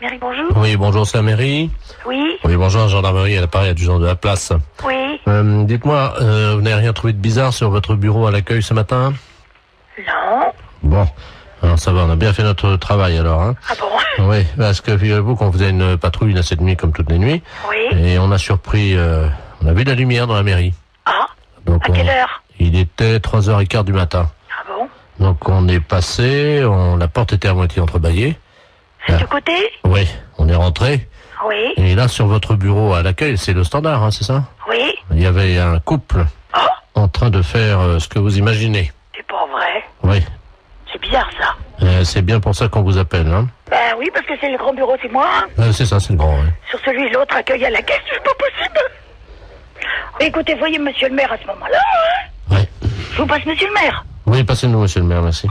Mairie, bonjour. Oui, bonjour, c'est la mairie. Oui. Oui, bonjour, la gendarmerie, à l'appareil adjudant de la place. Oui. Dites-moi, vous n'avez rien trouvé de bizarre sur votre bureau à l'accueil ce matin? Non. Bon, alors ça va, on a bien fait notre travail alors, hein. Ah bon? Oui, parce que figurez-vous qu'on faisait une patrouille à cette nuit comme toutes les nuits. Oui. Et on a surpris, on a vu de la lumière dans la mairie. Ah. Donc À quelle heure? Il était 3h15 du matin. Ah bon? Donc on est passé, la porte était à moitié entrebâillée. C'est du côté? Oui, on est rentré. Oui. Et là, sur votre bureau à l'accueil, c'est le standard, hein, c'est ça? Oui. Il y avait un couple Oh. en train de faire ce que vous imaginez. C'est pas vrai. Oui. C'est bizarre ça. C'est bien pour ça qu'on vous appelle, hein. Ben oui, parce que c'est le grand bureau, c'est moi. C'est ça, c'est le grand, ouais. Sur celui l'autre accueil à la caisse, c'est pas possible. Écoutez, voyez monsieur le maire à ce moment-là. Hein. Ouais. Je vous passe monsieur le maire. Oui, passez-nous, monsieur le maire, merci.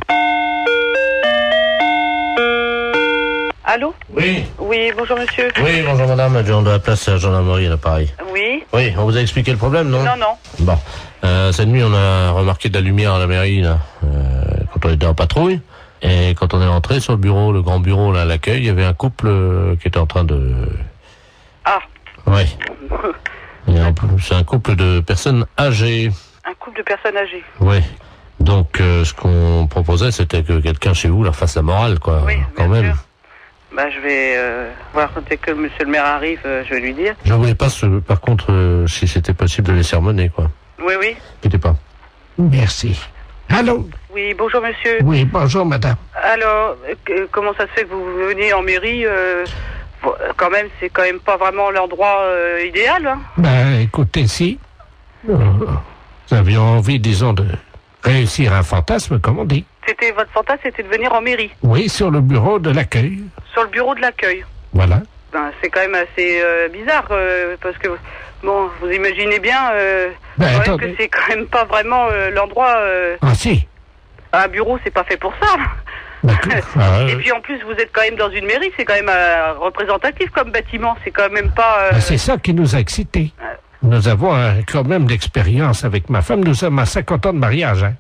Allô? Oui. Oui, bonjour monsieur. Oui, bonjour madame, adjoint de la place à la gendarmerie à l'appareil. Oui. Oui, on vous a expliqué le problème, non? Non, non. Bon. Cette nuit, on a remarqué de la lumière à la mairie, là, quand on était en patrouille. Et quand on est rentré sur le bureau, le grand bureau, là, à l'accueil, il y avait un couple qui était en train de... Ah. Oui. Et en plus, c'est un couple de personnes âgées. Un couple de personnes âgées. Oui. Donc, ce qu'on proposait, c'était que quelqu'un chez vous leur fasse la morale, quoi. Oui, quand bien même. sûr. Bah, je vais voir dès que monsieur le maire arrive, je vais lui dire. Je voulais pas, par contre, si c'était possible de les sermonner, quoi. Oui, oui. N'inquiétez pas. Merci. Allô? Oui, bonjour monsieur. Oui, bonjour madame. Alors, comment ça se fait que vous venez en mairie quand même, c'est quand même pas vraiment l'endroit idéal, hein? Ben, écoutez, si nous avions envie, disons, de réussir un fantasme, comme on dit. C'était votre fantasme, c'était de venir en mairie, Oui, sur le bureau de l'accueil. sur le bureau de l'accueil. Voilà. Ben, c'est quand même assez bizarre, parce que, bon, vous imaginez bien Ben, quand même attendez. que c'est quand même pas vraiment l'endroit... Ah si. un bureau, c'est pas fait pour ça. D'accord. Ah, Et puis en plus, vous êtes quand même dans une mairie, c'est quand même représentatif comme bâtiment, c'est quand même pas... ben, c'est ça qui nous a excités. Nous avons quand même l'expérience avec ma femme. Nous sommes à 50 ans de mariage. Hein.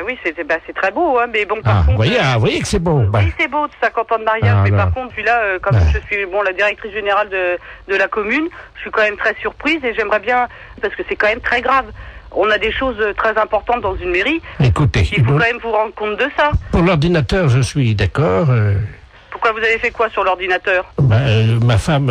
Oui, c'est très beau, hein, mais bon, par Ah, contre... vous voyez que c'est beau. Ben, Oui, c'est beau, de 50 ans de mariage, Ah, mais non. par contre, puis là, comme Ben. je suis la directrice générale de la commune, je suis quand même très surprise et j'aimerais bien, parce que c'est quand même très grave. On a des choses très importantes dans une mairie, écoutez, il faut quand même vous rendre compte de ça. pour l'ordinateur, je suis d'accord. Pourquoi vous avez fait quoi sur l'ordinateur? Ma femme,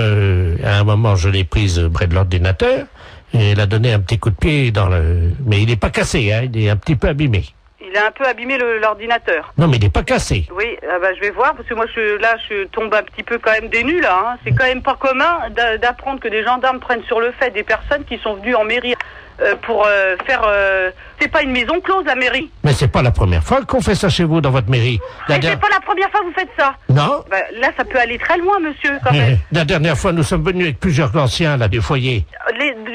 à un moment, je l'ai prise près de l'ordinateur et elle a donné un petit coup de pied dans le... Mais il n'est pas cassé, hein, il est un petit peu abîmé. Il a un peu abîmé l'ordinateur. Non, mais il n'est pas cassé. Oui, je vais voir, parce que moi, je tombe un petit peu quand même des nues, là. Hein. C'est quand même pas commun d'apprendre que des gendarmes prennent sur le fait des personnes qui sont venues en mairie pour faire... c'est pas une maison close, la mairie. Mais c'est pas la première fois qu'on fait ça chez vous, dans votre mairie. Et c'est pas la première fois que vous faites ça. Non. Là, ça peut aller très loin, monsieur, quand même. La dernière fois, nous sommes venus avec plusieurs anciens, là, du foyer.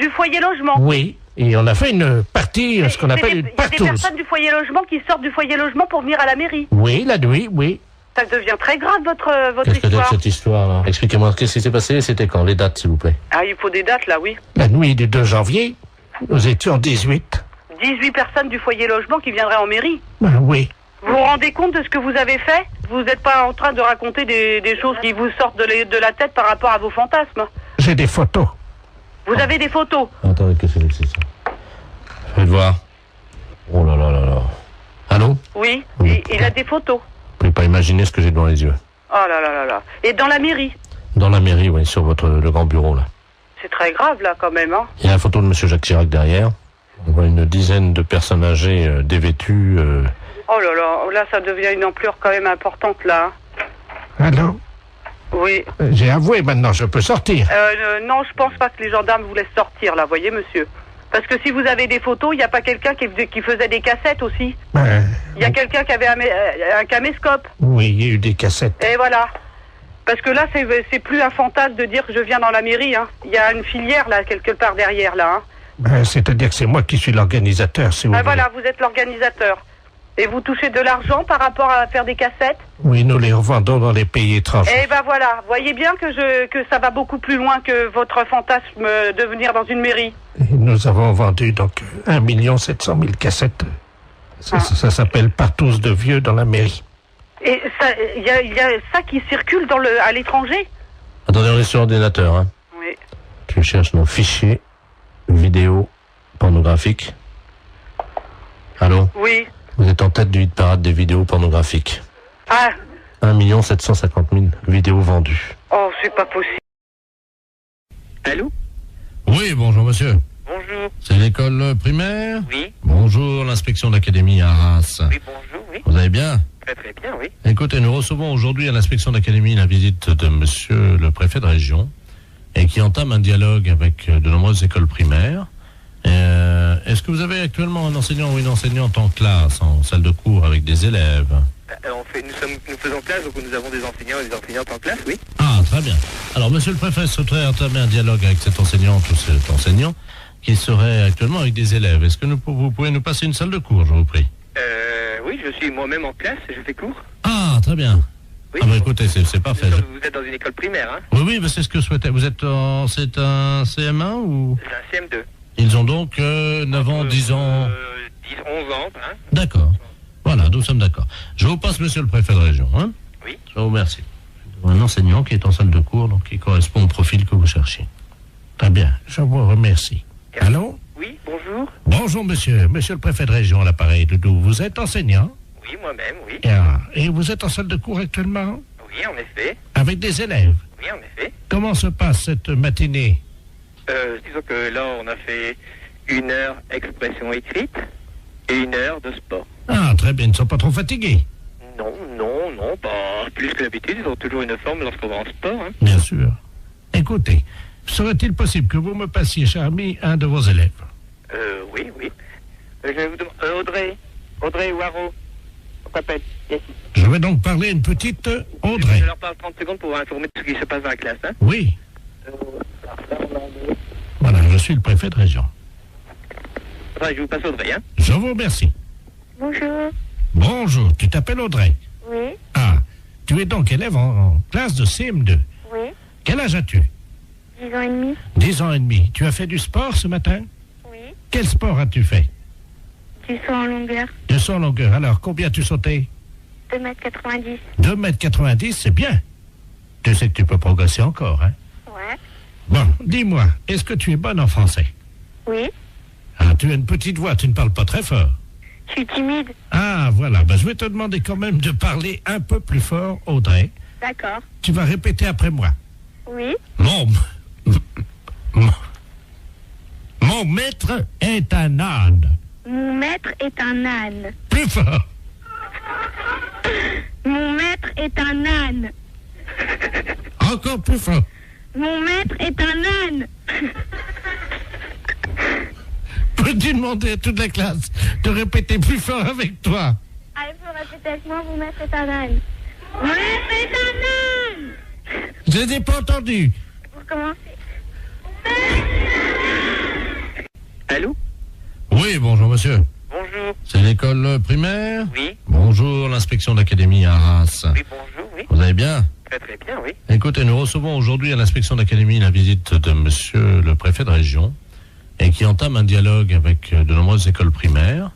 Du foyer logement. Oui. Et on a fait une partie, ce qu'on appelle une Il y a des partouze. personnes du foyer logement qui sortent du foyer logement pour venir à la mairie. Oui, la nuit, oui. Ça devient très grave, votre Qu'est-ce que c'est que histoire. cette histoire, là? Expliquez-moi, qu'est-ce qui s'est passé? C'était quand? Les dates, s'il vous plaît. Ah, il faut des dates, là, oui. La nuit du 2 janvier, nous étions 18. 18 personnes du foyer logement qui viendraient en mairie. Oui. Vous vous rendez compte de ce que vous avez fait? Vous n'êtes pas en train de raconter des choses qui vous sortent de la tête par rapport à vos fantasmes. J'ai des photos. Vous avez des photos. Attendez, qu'est-ce que c'est ça? Faites voir. Oh là là là là. Allô? Oui, Oui. il a des photos. Vous pouvez pas imaginer ce que j'ai devant les yeux. Oh là là là là. Et dans la mairie? Dans la mairie, oui, sur le grand bureau, là. C'est très grave, là, quand même, hein. Il y a la photo de monsieur Jacques Chirac derrière. On voit une dizaine de personnes âgées, dévêtues. Oh là là, là, ça devient une ampleur quand même importante, là. Allô? Oui. J'ai avoué, maintenant, je peux sortir. Non, je pense pas que les gendarmes vous laissent sortir, là, voyez, monsieur. Parce que si vous avez des photos, il n'y a pas quelqu'un qui faisait des cassettes aussi. Il y a quelqu'un qui avait un caméscope. Oui, il y a eu des cassettes. Et voilà. Parce que là, c'est plus un fantasme de dire que je viens dans la mairie, hein. Il y a une filière, là, quelque part derrière, là, hein. C'est-à-dire que c'est moi qui suis l'organisateur, si vous voulez. Voilà, vous êtes l'organisateur. Et vous touchez de l'argent par rapport à faire des cassettes? Oui, nous les revendons dans les pays étrangers. Eh ben voilà, voyez bien que ça va beaucoup plus loin que votre fantasme de venir dans une mairie. Et nous avons vendu donc 1 700 000 cassettes. Ça s'appelle Partouze de vieux dans la mairie. Et il y a ça qui circule à l'étranger? Attendez, on est sur ordinateur, hein. Oui. Tu cherches nos fichiers vidéo pornographiques. Allô? Oui. Vous êtes en tête du hit parade des vidéos pornographiques. Ah. 1 750 000 vidéos vendues. Oh, c'est pas possible. Allô? Oui, bonjour monsieur. Bonjour. C'est l'école primaire? Oui. Bonjour, l'inspection d'académie à Arras. Oui, bonjour, oui. Vous allez bien? Très très bien, oui. Écoutez, nous recevons aujourd'hui à l'inspection d'académie la visite de monsieur le préfet de région et qui entame un dialogue avec de nombreuses écoles primaires. Est-ce que vous avez actuellement un enseignant ou une enseignante en classe, en salle de cours avec des élèves? Nous faisons classe, donc nous avons des enseignants et des enseignantes en classe, oui. Ah, très bien. Alors, monsieur le préfet souhaiterait entamer un dialogue avec cette enseignante ou cet enseignant qui serait actuellement avec des élèves. Est-ce que vous pouvez nous passer une salle de cours, je vous prie? Oui, je suis moi-même en classe, je fais cours. Ah, très bien. Oui. Ah bah écoutez, c'est parfait. Vous êtes dans une école primaire, hein? Oui, bah, c'est ce que je souhaitais. C'est un CM1 ou? C'est un CM2. Ils ont donc 9 ans, 10 ans... 10, 11 ans, hein? D'accord. Voilà, nous sommes d'accord. Je vous passe monsieur le préfet de région, hein? Oui. Je vous remercie. Un enseignant qui est en salle de cours, donc qui correspond au profil que vous cherchez. Très bien, je vous remercie. Allô? Oui, bonjour. Bonjour monsieur, monsieur le préfet de région à l'appareil, Doudou. Vous êtes enseignant? Oui, moi-même, oui. Et vous êtes en salle de cours actuellement? Oui, en effet. Avec des élèves? Oui, en effet. Comment se passe cette matinée? Disons que là, on a fait 1 heure expression écrite et 1 heure de sport. Ah, très bien, ils ne sont pas trop fatigués? Non, pas plus que d'habitude. Ils ont toujours une forme lorsqu'on va en sport, hein. Bien sûr. Écoutez, serait-il possible que vous me passiez, cher ami, un de vos élèves? Oui. Je vais vous demander... Audrey Waro. On s'appelle. Yes. Je vais donc parler à une petite Audrey. Je leur parle 30 secondes pour informer de ce qui se passe dans la classe, hein. Oui. Voilà, je suis le préfet de région. Enfin, je vous passe Audrey, hein. Je vous remercie. Bonjour. Bonjour, tu t'appelles Audrey? Oui. Ah, tu es donc élève en classe de CM2. Oui. Quel âge as-tu? 10 ans et demi. 10 ans et demi. Tu as fait du sport ce matin? Oui. Quel sport as-tu fait? Du saut en longueur. Du saut en longueur. Alors, combien as-tu sauté? 2,90 m. 2,90 m, c'est bien. Tu sais que tu peux progresser encore, hein? Ouais. Bon, dis-moi, est-ce que tu es bonne en français? Oui. Ah, tu as une petite voix, tu ne parles pas très fort. Je suis timide. Ah, voilà. Ben, je vais te demander quand même de parler un peu plus fort, Audrey. D'accord. Tu vas répéter après moi. Oui. Mon maître est un âne. Mon maître est un âne. Plus fort. Mon maître est un âne. Encore plus fort. Mon maître est un âne. Peux-tu demander à toute la classe de répéter plus fort avec toi? Ah, il faut répéter avec moi, mon maître est un âne. Mon maître est un âne. Je n'ai pas entendu. Pour commencer. Allô? Oui, bonjour monsieur. Bonjour. C'est l'école primaire? Oui. Bonjour, l'inspection d'académie à Arras. Oui, bonjour, oui. Vous allez bien? Très très bien, oui. Écoutez, nous recevons aujourd'hui à l'inspection d'académie la visite de monsieur le préfet de région et qui entame un dialogue avec de nombreuses écoles primaires.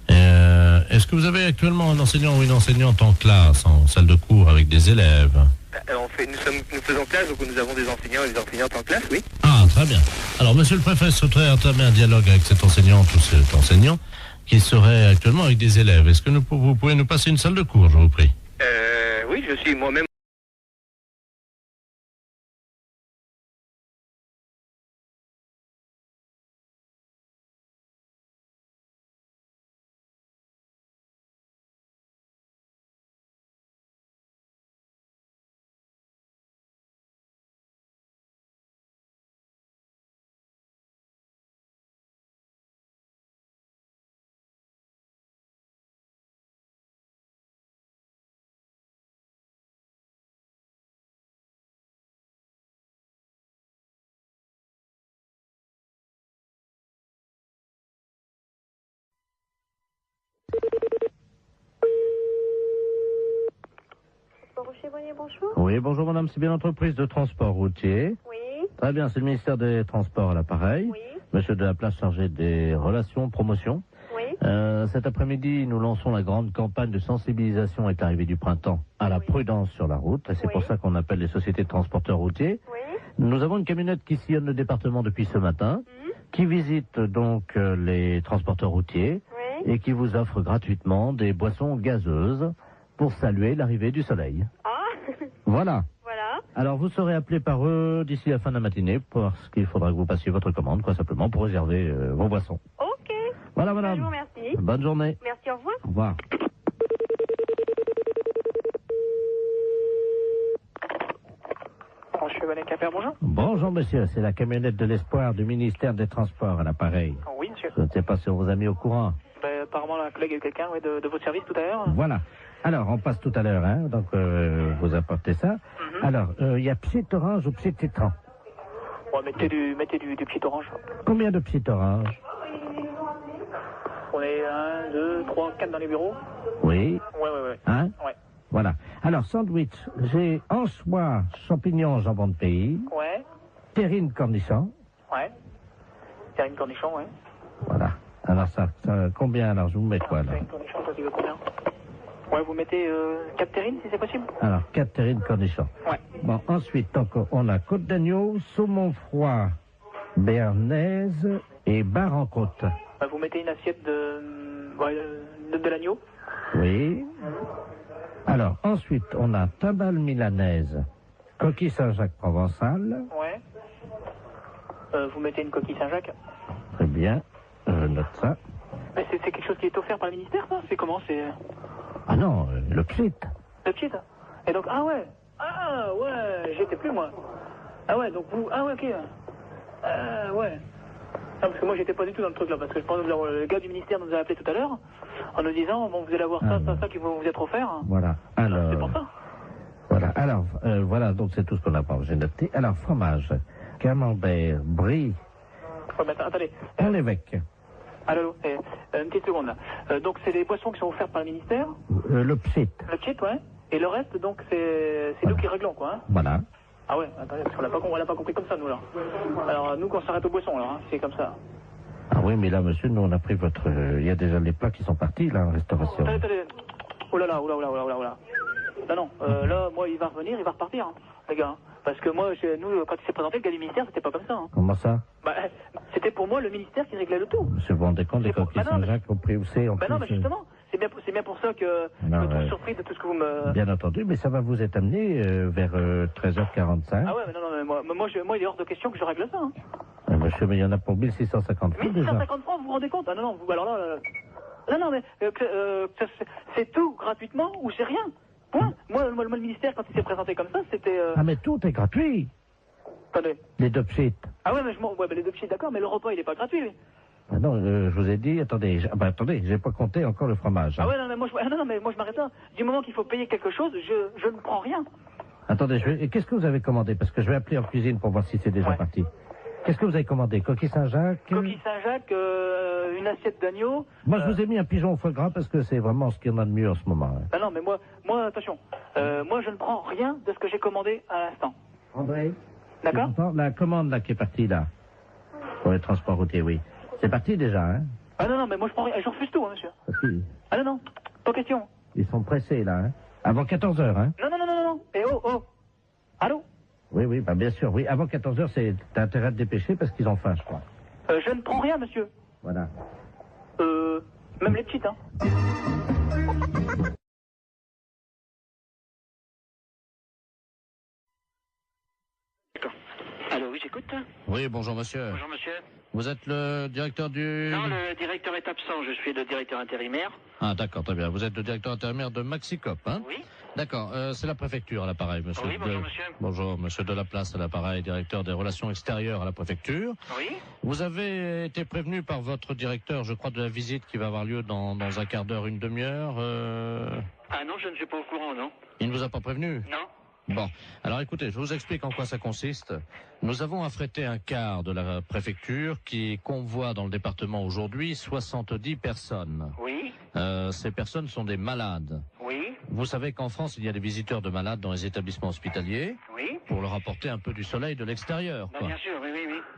Est-ce que vous avez actuellement un enseignant ou une enseignante en classe, en salle de cours avec des élèves? Nous faisons classe, donc nous avons des enseignants et des enseignantes en classe, oui. Ah, très bien. Alors, monsieur le préfet souhaiterait entamer un dialogue avec cette enseignante ou cet enseignant qui serait actuellement avec des élèves. Est-ce que vous pouvez nous passer une salle de cours, je vous prie? Oui, je suis moi-même. Bonjour. Oui, bonjour madame, c'est bien l'entreprise de transport routier. Oui. Très bien, c'est le ministère des Transports à l'appareil. Oui. Monsieur de la place chargé des relations, promotion. Oui. Cet après-midi, nous lançons la grande campagne de sensibilisation avec l'arrivée du printemps à la prudence sur la route. Et c'est pour ça qu'on appelle les sociétés de transporteurs routiers. Oui. Nous avons une camionnette qui sillonne le département depuis ce matin, qui visite donc les transporteurs routiers et qui vous offre gratuitement des boissons gazeuses pour saluer l'arrivée du soleil. Ah. Voilà. Voilà. Alors vous serez appelé par eux d'ici la fin de la matinée parce qu'il faudra que vous passiez votre commande, quoi, simplement pour réserver vos boissons. Ok. Voilà, Je vous madame. remercie. Bonne journée. Merci, au revoir. Au revoir. Monsieur Bonnet-Capère, bonjour. Bonjour monsieur, c'est la camionnette de l'espoir du ministère des Transports à l'appareil. Oui, monsieur. Je ne sais pas si on vous a mis au courant. Ben, apparemment, la collègue a eu quelqu'un de votre service tout à l'heure. Voilà. Alors, on passe tout à l'heure, hein, donc vous apportez ça. Alors, il y a pied orange ou pied tétran. Bon, mettez du pied orange. Combien de pieds orange? On est 1, 2, 3, 4 dans les bureaux. Oui. Ouais. Hein? Ouais. Voilà. Alors, sandwich, j'ai anchois, champignons, jambon de pays, Ouais. terrine cornichon. Ouais. Terrine cornichon, ouais. Voilà. Alors, ça combien, alors, je vous mets quoi, là? Terrine cornichon, ça tu veux combien? Ouais, vous mettez 4 terrines si c'est possible. Alors, 4 terrines cornichons. Ouais. Bon, ensuite, donc, on a côte d'agneau, saumon froid, béarnaise et bar en côte. Ben, vous mettez une assiette de l'agneau. Oui. Alors, ensuite, on a tabale milanaise, coquille Saint-Jacques provençal. Ouais. Vous mettez une coquille Saint-Jacques. Très bien, je note ça. Mais c'est quelque chose qui est offert par le ministère, ça? C'est comment? C'est Ah non, le pchit. le pied, ça. Et donc, ah ouais, j'y étais plus, moi. Ah ouais, donc vous, ah ouais, ok. Ah ouais. Non, parce que moi, j'étais pas du tout dans le truc, là, parce que je pense que le gars du ministère nous a appelé tout à l'heure, en nous disant, bon, vous allez avoir ça qui va vous être offert. Voilà, alors... C'est pour ça. Voilà, alors, voilà, donc c'est tout ce qu'on a pas, j'ai noté. Alors, fromage, camembert, brie, Ouais, mais attendez. un évêque, Allô, une petite seconde, là. Donc, c'est des boissons qui sont offertes par le ministère, le pchit. le kit, ouais. Et le reste, donc, c'est nous qui réglons, quoi, hein. Voilà. Ah ouais, attendez, parce qu'on l'a pas compris comme ça, nous, là. Alors, nous, qu'on s'arrête aux boissons, alors, hein, c'est comme ça. Ah oui, mais là, monsieur, nous, on a pris votre... Il y a déjà les plats qui sont partis, là, en restauration. Attendez. Oh là là. Non, là, moi, il va revenir, il va repartir, hein, les gars. Hein. Parce que moi, nous, quand il s'est présenté, le gars du ministère, c'était pas comme ça. Hein. Comment ça? Bah, c'était pour moi le ministère qui réglait le tout. Monsieur, vous vous rendez compte des coquilles Saint-Jacques au prix où c'est, en Bah non, mais plus, justement, c'est bien pour ça que je me trouve surpris de tout ce que vous me... Bien entendu, mais ça va vous être amené vers 13h45. Ah ouais, mais non, mais moi, il est hors de question que je règle ça. Hein. Monsieur, mais il y en a pour 1650 francs déjà. 1150 francs, vous vous rendez compte? Ah non, vous, alors là... Non, mais c'est tout gratuitement ou c'est rien. Point. Moi, le ministère, quand il s'est présenté comme ça, c'était... Ah, mais tout est gratuit. Attendez. Les deux pchits. Ah ouais, mais les deux petits, d'accord, mais le repas, il est pas gratuit, lui. Ah non, je vous ai dit, attendez, j'ai pas compté encore le fromage. Hein. Ah ouais, non, mais moi, je m'arrête là. Du moment qu'il faut payer quelque chose, je ne prends rien. Attendez, et qu'est-ce que vous avez commandé? Parce que je vais appeler en cuisine pour voir si c'est déjà parti. Qu'est-ce que vous avez commandé? Coquille Saint-Jacques? Coquille Saint-Jacques, une assiette d'agneau. Moi, je vous ai mis un pigeon au foie gras parce que c'est vraiment ce qu'il y en a de mieux en ce moment. Hein. Ah non, mais moi, attention. Moi, je ne prends rien de ce que j'ai commandé à l'instant. André? D'accord? La commande, là, qui est partie, là. Pour les transports routiers, oui. C'est parti déjà, hein? Ah non, mais moi, je prends rien. Je refuse tout, hein, monsieur. Okay. Ah non, pas question. Ils sont pressés, là, hein? Avant 14h, hein? Non. Et oh. Allô? Oui, bah bien sûr, oui. Avant 14h, t'as intérêt à te dépêcher parce qu'ils ont faim, je crois. Je ne prends rien, monsieur. Voilà. Même les petites, hein. D'accord. Allô, oui, j'écoute. Oui, bonjour monsieur. Bonjour monsieur. Vous êtes le directeur du... Non, le directeur est absent, je suis le directeur intérimaire. Ah d'accord, très bien. Vous êtes le directeur intérimaire de Maxicop, hein? Oui. D'accord, c'est la préfecture à l'appareil, monsieur. Oui, bonjour monsieur. Bonjour, monsieur Delaplace à l'appareil, directeur des relations extérieures à la préfecture. Oui. Vous avez été prévenu par votre directeur, je crois, de la visite qui va avoir lieu dans un quart d'heure, une demi-heure. Ah non, je ne suis pas au courant, non. Il ne vous a pas prévenu? Non. Bon, alors écoutez, je vous explique en quoi ça consiste. Nous avons affrété un quart de la préfecture qui convoie dans le département aujourd'hui 70 personnes. Oui. Ces personnes sont des malades. Oui. Vous savez qu'en France, il y a des visiteurs de malades dans les établissements hospitaliers. Oui. Pour leur apporter un peu du soleil de l'extérieur. Bah, bien sûr, oui.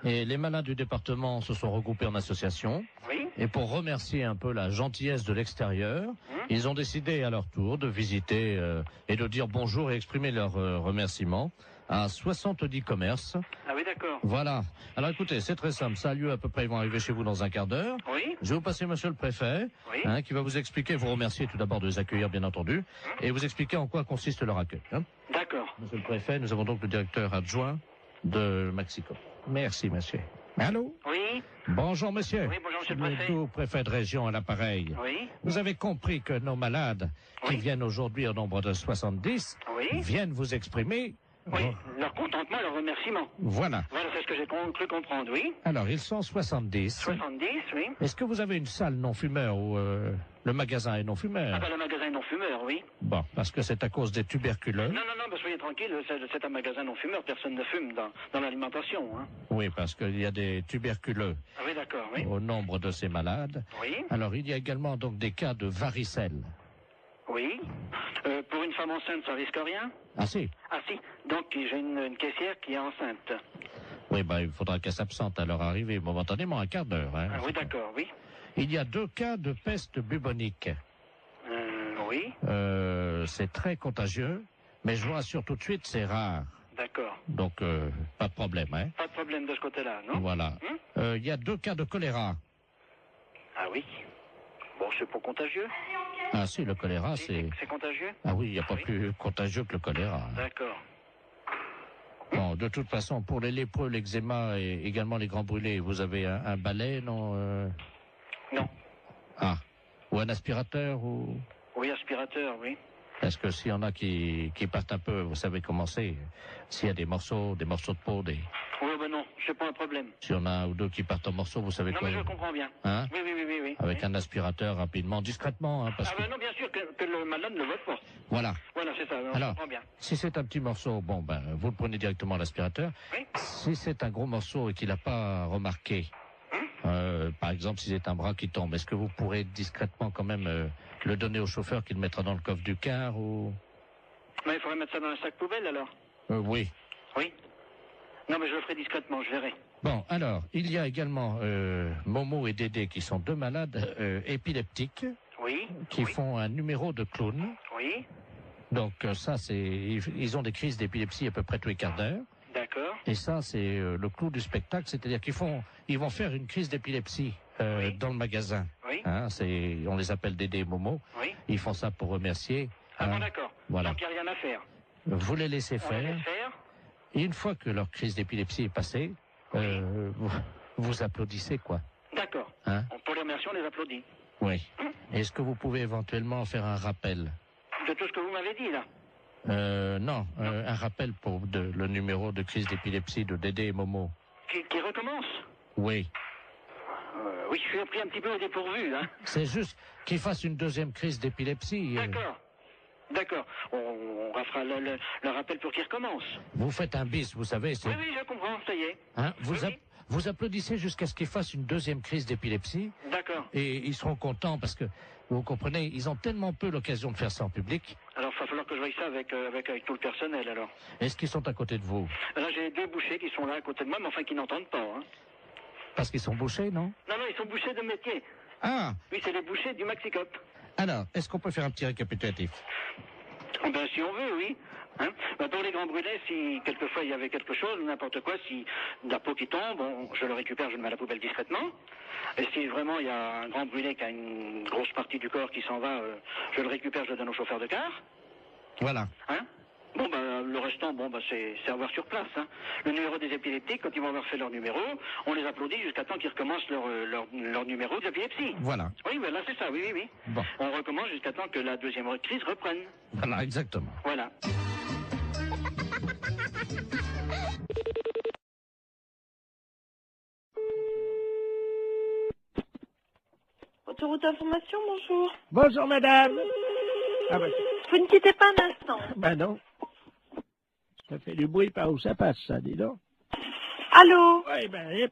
Et les malades du département se sont regroupés en association. Oui. Et pour remercier un peu la gentillesse de l'extérieur, ils ont décidé à leur tour de visiter et de dire bonjour et exprimer leurs remerciements à 70 commerces. Ah oui, d'accord. Voilà. Alors écoutez, c'est très simple. Ça a lieu à peu près, ils vont arriver chez vous dans un quart d'heure. Oui. Je vais vous passer monsieur le préfet, Oui. qui va vous expliquer, vous remercier tout d'abord de les accueillir bien entendu, et vous expliquer en quoi consiste leur accueil. D'accord. Monsieur le préfet, nous avons donc le directeur adjoint de Mexico. Merci monsieur. Allô? Oui. Bonjour monsieur. Oui, bonjour monsieur le préfet. Tout préfet de région à l'appareil. Oui. Vous avez compris que nos malades qui viennent aujourd'hui au nombre de 70 viennent vous exprimer. Oui, leur contentement, leur remerciement. Voilà. Voilà, c'est ce que j'ai cru comprendre, oui. Alors, ils sont 70. 70, oui. Est-ce que vous avez une salle non-fumeur ou le magasin est non-fumeur? Ah ben, le magasin non-fumeur, oui. Bon, parce que c'est à cause des tuberculeux. Non, ben, soyez tranquille, c'est un magasin non-fumeur, personne ne fume dans l'alimentation, hein. Oui, parce qu'il y a des tuberculeux Ah oui, d'accord, oui. au nombre de ces malades. Oui. Alors, il y a également donc des cas de varicelle. Oui. Pour une femme enceinte, ça risque rien? Ah si? Ah si. Donc, j'ai une caissière qui est enceinte. Oui, il faudra qu'elle s'absente à leur arrivée momentanément, un quart d'heure. Hein, Ah oui, d'accord, oui. Il y a 2 cas de peste bubonique. Oui. C'est très contagieux, mais je vous rassure tout de suite, c'est rare. D'accord. Donc, pas de problème, hein. Pas de problème de ce côté-là, non? Voilà. Il y a 2 cas de choléra. Ah oui. Bon, c'est pas contagieux. Ah si, le choléra, c'est... C'est contagieux? Ah oui, il n'y a pas plus contagieux que le choléra. Hein. D'accord. Bon, de toute façon, pour les lépreux, l'eczéma et également les grands brûlés, vous avez un balai, non Non. Ah. Ou un aspirateur ou... Oui, aspirateur, oui. Parce que s'il y en a qui partent un peu, vous savez comment c'est. S'il y a des morceaux de peau, Oui, ben non, c'est pas un problème. s'il y en a un ou deux qui partent en morceaux, vous savez Non, quoi. mais je comprends bien. Hein? Oui. Avec un aspirateur rapidement, discrètement, hein, parce Ah que... ben non, bien sûr que le malade ne le vote pas. Voilà. Voilà, c'est ça, je Alors, comprends bien. si c'est un petit morceau, vous le prenez directement à l'aspirateur. Oui. Si c'est un gros morceau et qu'il n'a pas remarqué, par exemple, si c'est un bras qui tombe, est-ce que vous pourrez discrètement quand même le donner au chauffeur qui le mettra dans le coffre du car ou... Mais il faudrait mettre ça dans un sac poubelle, alors. Oui. Oui. Non, mais je le ferai discrètement, je verrai. Bon, alors, il y a également Momo et Dédé qui sont 2 malades épileptiques Oui. qui font un numéro de clown. Oui. Donc ça, c'est ils ont des crises d'épilepsie à peu près tous les quarts d'heure. D'accord. Et ça, c'est le clou du spectacle, c'est-à-dire ils vont faire une crise d'épilepsie dans le magasin. Oui. Hein, on les appelle Dédé et Momo. Oui. Ils font ça pour remercier. Ah bon, d'accord. Voilà. Donc, il n'y a rien à faire. Vous les laissez On les faire. laisse faire. Et une fois que leur crise d'épilepsie est passée, vous applaudissez, quoi. D'accord. Hein? Pour les remercier, on les applaudit. Oui. Est-ce que vous pouvez éventuellement faire un rappel? De tout ce que vous m'avez dit, là. Non, un rappel pour le numéro de crise d'épilepsie de Dédé et Momo. Qui recommence? Oui. Oui, je suis pris un petit peu au dépourvu, hein. C'est juste qu'ils fassent une 2e crise d'épilepsie. D'accord. On refera le rappel pour qu'il recommence. Vous faites un bis, vous savez. Oui, je comprends, ça y est. Hein, Oui. vous applaudissez jusqu'à ce qu'ils fassent une 2e crise d'épilepsie. D'accord. Et ils seront contents parce que, vous comprenez, ils ont tellement peu l'occasion de faire ça en public. Alors, il va falloir que je voie ça avec tout le personnel, alors. Est-ce qu'ils sont à côté de vous? Là, j'ai 2 bouchers qui sont là à côté de moi, mais enfin qui n'entendent pas, hein. Parce qu'ils sont bouchés, non? Non, ils sont bouchers de métier. Ah! Oui, c'est les bouchers du Maxicop. Alors, est-ce qu'on peut faire un petit récapitulatif? Ben, si on veut, oui. Hein? Ben, pour les grands brûlés, si quelquefois il y avait quelque chose, n'importe quoi, si de la peau qui tombe, je le récupère, je le mets à la poubelle discrètement. Et si vraiment il y a un grand brûlé qui a une grosse partie du corps qui s'en va, je le récupère, je le donne au chauffeur de car. Voilà. Hein? Bon, le restant, c'est à voir sur place. Hein. Le numéro des épileptiques, quand ils vont avoir fait leur numéro, on les applaudit jusqu'à temps qu'ils recommencent leur numéro d'épilepsie. Voilà. Oui, là, c'est ça, oui. Bon. On recommence jusqu'à temps que la 2e crise reprenne. Voilà, exactement. Voilà. Autoroute d'information, bonjour. Bonjour, madame. Ah bah, Vous ne quittez pas un instant. bah non. Ça fait du bruit par où ça passe, ça, dis donc. Allô? Oui,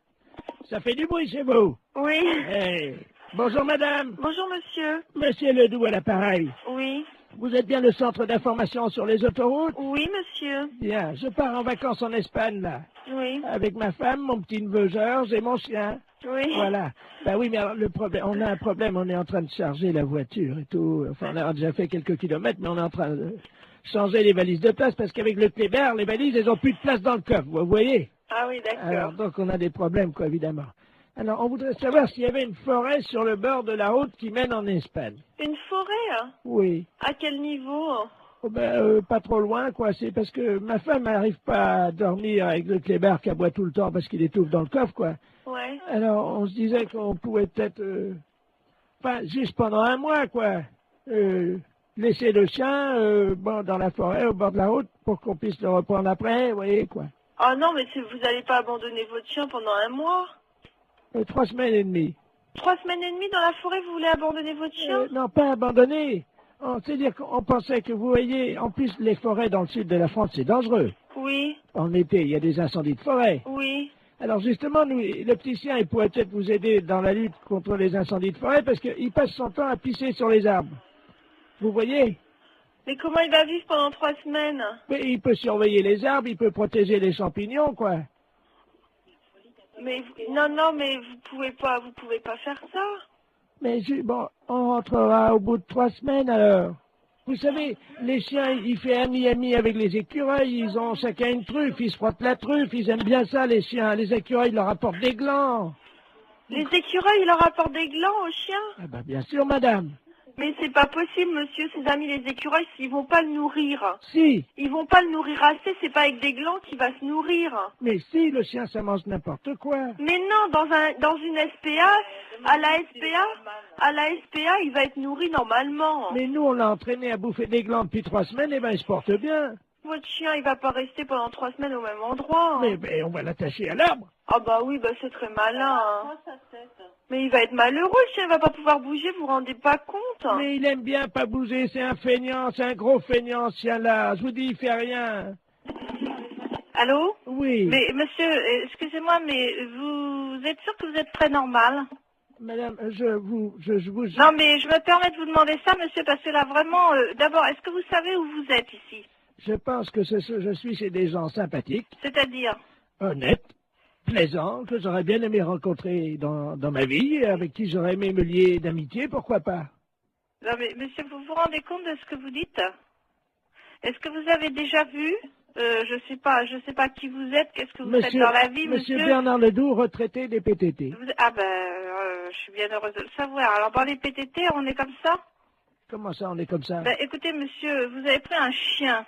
ça fait du bruit chez vous. Oui. Eh, bonjour, madame. Bonjour, monsieur. Monsieur Ledoux à l'appareil. Oui. Vous êtes bien le centre d'information sur les autoroutes? Oui, monsieur. Bien, je pars en vacances en Espagne, là. Oui. Avec ma femme, mon petit-neveu Georges et mon chien. Oui. Voilà. Ben oui, mais alors le problème, on a un problème, on est en train de charger la voiture et tout. Enfin, on a déjà fait quelques kilomètres, mais on est en train de changer les valises de place parce qu'avec le Kléber, les valises, elles ont plus de place dans le coffre, vous voyez. Ah oui, Alors, d'accord. donc on a des problèmes, quoi, évidemment. Alors, on voudrait savoir s'il y avait une forêt sur le bord de la route qui mène en Espagne. Une forêt, hein? Oui. À quel niveau? Oh pas trop loin, quoi. C'est parce que ma femme n'arrive pas à dormir avec le Kléber qui aboie tout le temps parce qu'il étouffe dans le coffre, quoi. Ouais. Alors, on se disait qu'on pouvait peut-être, enfin, juste pendant un mois, quoi, laisser le chien, bon, dans la forêt, au bord de la route, pour qu'on puisse le reprendre après, vous voyez, quoi. Ah non, mais vous n'allez pas abandonner votre chien pendant un mois? 3 semaines et demie. 3 semaines et demie dans la forêt, vous voulez abandonner votre chien? Non, pas abandonné. C'est-à-dire qu'on pensait que, vous voyez, en plus, les forêts dans le sud de la France, c'est dangereux. Oui, En été, il y a des incendies de forêt. oui. Alors justement, nous, le petit chien, il pourrait peut-être vous aider dans la lutte contre les incendies de forêt parce qu'il passe son temps à pisser sur les arbres. Vous voyez? Mais comment il va vivre pendant 3 semaines? Mais il peut surveiller les arbres, il peut protéger les champignons, quoi. Mais non, mais vous pouvez pas faire ça. Mais bon, on rentrera au bout de 3 semaines alors. Vous savez, les chiens, ils font ami avec les écureuils, ils ont chacun une truffe, ils se frottent la truffe, ils aiment bien ça les chiens. Les écureuils leur apportent des glands. Les écureuils, ils leur apportent des glands aux chiens? Ah ben bien sûr, madame. Mais c'est pas possible, monsieur, ses amis les écureuils, ils vont pas le nourrir. Si, Ils vont pas le nourrir assez, c'est pas avec des glands qu'il va se nourrir. mais si, le chien, ça mange n'importe quoi. Mais non, dans une SPA, à la SPA, il va être nourri normalement. Mais nous, on l'a entraîné à bouffer des glands depuis 3 semaines, et ben il se porte bien. Votre chien, il va pas rester pendant 3 semaines au même endroit. Mais on va l'attacher à l'arbre. Ah bah oui, bah c'est très malin. Hein. Mais il va être malheureux, le chien, il va pas pouvoir bouger, vous vous rendez pas compte? Mais il aime bien pas bouger, c'est un feignant, c'est un gros feignant, ce chien-là. Je vous dis, il fait rien. Allô? Oui. Mais monsieur, excusez-moi, mais vous êtes sûr que vous êtes très normal? Madame, je vous... Non, mais je me permets de vous demander ça, monsieur, parce que là, vraiment, d'abord, est-ce que vous savez où vous êtes ici? Je pense que je suis chez des gens sympathiques, C'est-à-dire? honnêtes, plaisants, que j'aurais bien aimé rencontrer dans ma vie, avec qui j'aurais aimé me lier d'amitié, pourquoi pas. Non, mais monsieur, vous vous rendez compte de ce que vous dites? Est-ce que vous avez déjà vu? Je sais pas qui vous êtes, qu'est-ce que vous faites dans la vie, monsieur? Monsieur Bernard Ledoux, retraité des PTT. Ah ben, je suis bien heureuse de le savoir. Alors, dans les PTT, on est comme ça? Comment ça, on est comme ça? Ben, écoutez, monsieur, vous avez pris un chien.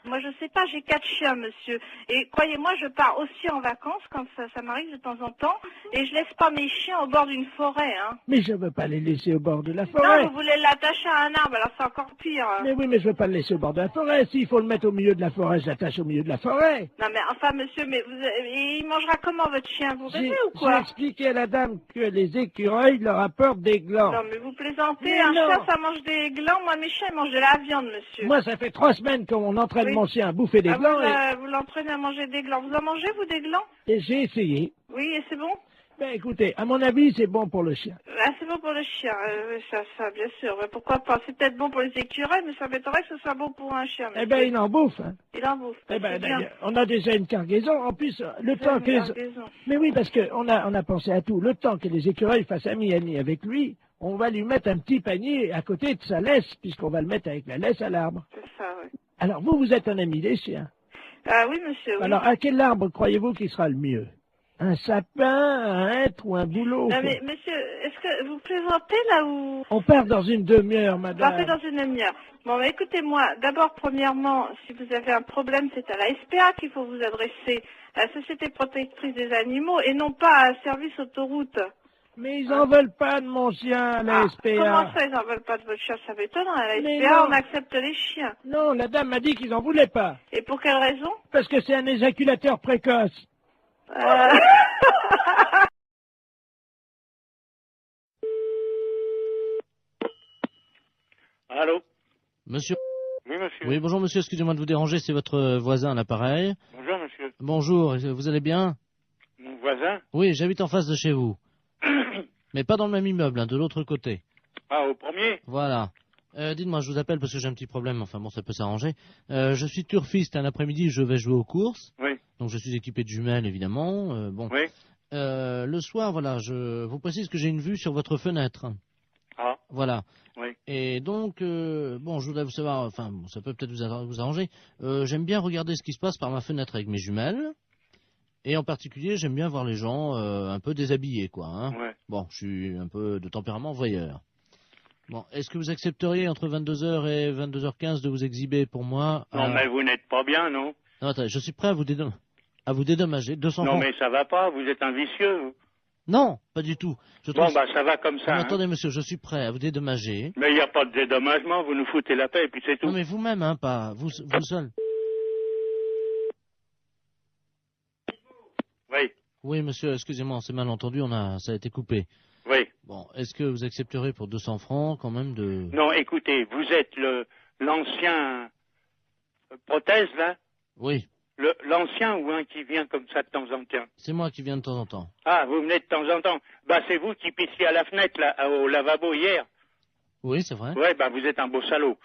Moi, je sais pas, j'ai 4 chiens, monsieur. Et croyez-moi, je pars aussi en vacances, quand ça m'arrive de temps en temps, et je laisse pas mes chiens au bord d'une forêt, hein. Mais je veux pas les laisser au bord de la forêt. Non, vous voulez l'attacher à un arbre, alors c'est encore pire. Mais oui, mais je veux pas le laisser au bord de la forêt. S'il faut le mettre au milieu de la forêt, je l'attache au milieu de la forêt. Non, mais enfin, monsieur, mais il mangera comment, votre chien? Vous rêvez ou J'ai quoi? expliqué à la dame que les écureuils leur apportent des glands. Non, mais vous plaisantez, Mais un non. chien, ça mange des glands. Moi, mes chiens, ils mangent de la viande, monsieur. Moi, ça fait 3 semaines qu'on entraîne Oui. mon chien à bouffer des Ah, glands vous l'entraînez à manger des glands. Vous en mangez, vous, des glands? et j'ai essayé. Oui, et c'est bon? Ben écoutez, à mon avis, c'est bon pour le chien. Ah, c'est bon pour le chien, oui, ça, bien sûr. Mais pourquoi pas? C'est peut-être bon pour les écureuils, mais ça m'étonnerait que ce soit bon pour un chien. Eh ben, il en bouffe. Hein. Il en bouffe. Eh ben, c'est bien. d'ailleurs, on a déjà une cargaison. En plus, le temps Une que... cargaison. Mais oui, parce qu'on a pensé à tout. Le temps que les écureuils fassent ami avec lui, on va lui mettre un petit panier à côté de sa laisse, puisqu'on va le mettre avec la laisse à l'arbre. C'est ça, oui. Alors, vous êtes un ami des chiens. Ah oui, monsieur, oui. Alors, à quel arbre croyez-vous qu'il sera le mieux? Un sapin, un hêtre ou un bouleau? Non, mais monsieur, est-ce que vous plaisantez là ou... On part dans une demi-heure, Partez madame. dans une demi-heure. Bon, bah, écoutez-moi, d'abord, premièrement, si vous avez un problème, c'est à la SPA qu'il faut vous adresser, à la Société Protectrice des Animaux, et non pas à Service Autoroute. Mais ils en veulent pas de mon chien, la SPA. Comment ça, ils n'en veulent pas de votre chien? Ça m'étonne, à la Mais SPA, non. on accepte les chiens. Non, la dame m'a dit qu'ils en voulaient pas. Et pour quelle raison? Parce que c'est un éjaculateur précoce. Euh, Allô? Monsieur. Oui, monsieur. Oui, bonjour monsieur, excusez-moi de vous déranger, c'est votre voisin à l'appareil. Bonjour, monsieur. Bonjour, vous allez bien? Mon voisin? Oui, j'habite en face de chez vous. Mais pas dans le même immeuble, hein, de l'autre côté. Ah, au premier? Voilà. Dites-moi, je vous appelle parce que j'ai un petit problème, enfin bon, ça peut s'arranger. Je suis turfiste, un après-midi, je vais jouer aux courses. Oui. Donc je suis équipé de jumelles, évidemment. Bon. Oui. Le soir, voilà, je vous précise que j'ai une vue sur votre fenêtre. Ah. Voilà. Oui. Et donc, bon, je voudrais vous savoir, enfin, bon, ça peut peut-être vous arranger. J'aime bien regarder ce qui se passe par ma fenêtre avec mes jumelles. Et en particulier, j'aime bien voir les gens un peu déshabillés, quoi. Hein. Ouais. Bon, je suis un peu de tempérament voyeur. Bon, est-ce que vous accepteriez entre 22h et 22h15 de vous exhiber pour moi? Non, mais vous n'êtes pas bien, non? Non, attendez, je suis prêt à vous dédommager. 200 Non, francs. mais ça va pas, vous êtes un vicieux, vous. Non, pas du tout. Je Bon, trouve- bah, ça va comme ça. Non, mais hein. attendez, monsieur, je suis prêt à vous dédommager. Mais il n'y a pas de dédommagement, vous nous foutez la paix et puis c'est tout. Non, mais vous-même, hein, pas vous seul. Oui, Oui, monsieur, excusez-moi, on s'est mal entendu, ça a été coupé. oui. Bon, est-ce que vous accepterez pour 200 francs quand même de... Non, écoutez, vous êtes l'ancien prothèse, là? Oui, L'ancien ou un qui vient comme ça de temps en temps? c'est moi qui viens de temps en temps. Ah, vous venez de temps en temps. Bah, c'est vous qui pissiez à la fenêtre, là, au lavabo hier. Oui, c'est vrai. Ouais, bah, vous êtes un beau salaud.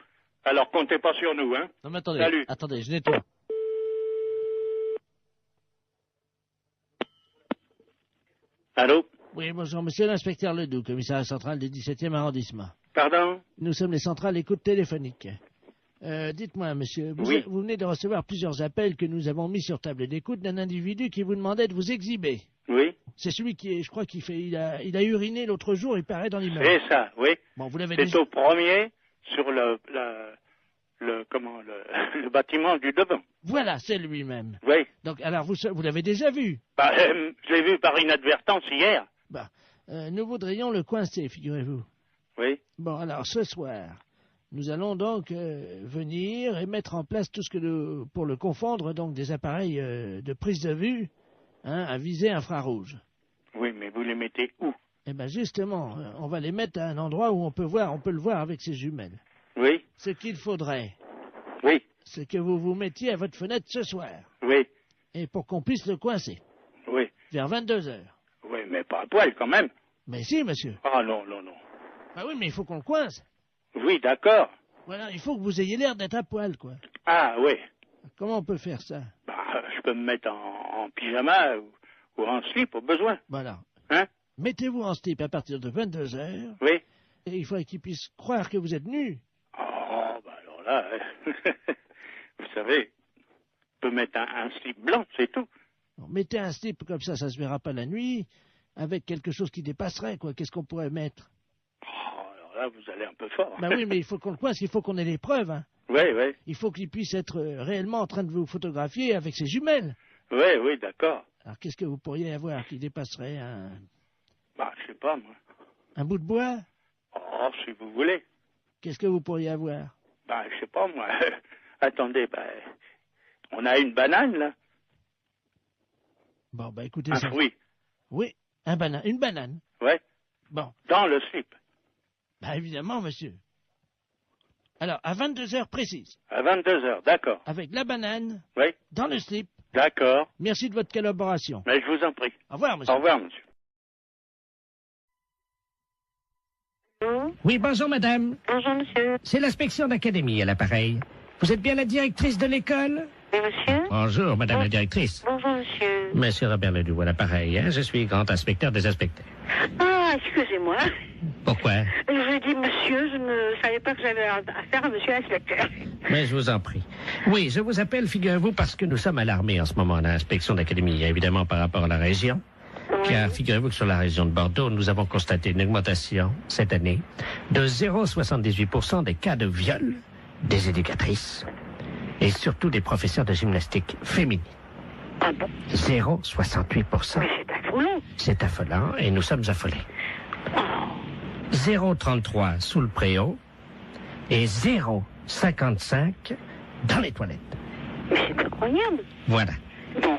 Alors, comptez pas sur nous, hein. Non, mais attendez, Salut. attendez, je nettoie. Allô? Oui, bonjour, monsieur l'inspecteur Ledoux, commissaire central du 17e arrondissement. Pardon? Nous sommes les centrales écoute téléphonique. Dites-moi, monsieur, Oui. vous venez de recevoir plusieurs appels que nous avons mis sur table d'écoute d'un individu qui vous demandait de vous exhiber. Oui? C'est celui qui est, je crois il a uriné l'autre jour, il paraît dans l'immeuble. C'est ça, oui. Bon, vous l'avez C'est déjà... au premier, sur le bâtiment du devant. Voilà, c'est lui-même. Oui. Donc, alors, vous l'avez déjà vu. Bah, je l'ai vu par inadvertance hier. Bah, nous voudrions le coincer, figurez-vous. Oui. Bon, alors, ce soir, nous allons donc venir et mettre en place tout ce que pour le confondre, donc des appareils de prise de vue, hein, à visée infrarouge. Oui, mais vous les mettez où? Eh bien, justement, on va les mettre à un endroit où on peut le voir avec ses jumelles. Oui. Ce qu'il faudrait, Oui. c'est que vous vous mettiez à votre fenêtre ce soir, Oui. et pour qu'on puisse le coincer, Oui. vers 22h. Oui, mais pas à poil quand même. Mais si, monsieur. Ah non, non, non. Bah oui, mais il faut qu'on le coince. Oui, d'accord. Voilà, il faut que vous ayez l'air d'être à poil, quoi. Ah oui. Comment on peut faire ça? Bah, je peux me mettre en pyjama ou en slip au besoin. Voilà. Hein? Mettez-vous en slip à partir de 22h, Oui. et il faudrait qu'il puisse croire que vous êtes nu. Oh, bah alors là, vous savez, je peux mettre un slip blanc, c'est tout. Bon, mettez un slip comme ça se verra pas la nuit, avec quelque chose qui dépasserait, quoi. Qu'est-ce qu'on pourrait mettre? Oh, alors là, vous allez un peu fort. Bah oui, mais il faut qu'on le coince, il faut qu'on ait les preuves, hein. Oui, oui. Il faut qu'il puisse être réellement en train de vous photographier avec ses jumelles. Oui, oui, d'accord. Alors qu'est-ce que vous pourriez avoir qui dépasserait Bah, je sais pas, moi. un bout de bois? Oh, si vous voulez. Qu'est-ce que vous pourriez avoir? Bah, je sais pas, moi. Attendez, bah, on a une banane, là. Bon, bah écoutez Un ça. fruit. Oui, une banane. Ouais. Bon, Dans le slip. bah évidemment, monsieur. Alors, à 22h précises, À 22h, d'accord. avec la banane, Oui, dans le slip. d'accord. Merci de votre collaboration. Mais je vous en prie. Au revoir, monsieur. Au revoir, monsieur. Oui, bonjour madame. Bonjour, monsieur. C'est l'inspection d'académie à l'appareil. Vous êtes bien la directrice de l'école? Oui, monsieur. Bonjour madame la directrice. Bonjour, monsieur. Monsieur Robert Ledoux à l'appareil, hein? Je suis grand inspecteur des inspecteurs. Ah, excusez-moi. Pourquoi? Je dis monsieur, je ne savais pas que j'avais affaire à monsieur l'inspecteur. Mais je vous en prie. Oui, je vous appelle, figurez-vous, parce que nous sommes alarmés en ce moment à l'inspection d'académie, évidemment par rapport à la région. Car figurez-vous que sur la région de Bordeaux, nous avons constaté une augmentation cette année de 0,78% des cas de viol des éducatrices et surtout des professeurs de gymnastique féminines. Ah bon? 0,68%. Mais c'est affolant. C'est affolant et nous sommes affolés. 0,33 sous le préau et 0,55 dans les toilettes. Mais c'est incroyable. Voilà. Bon,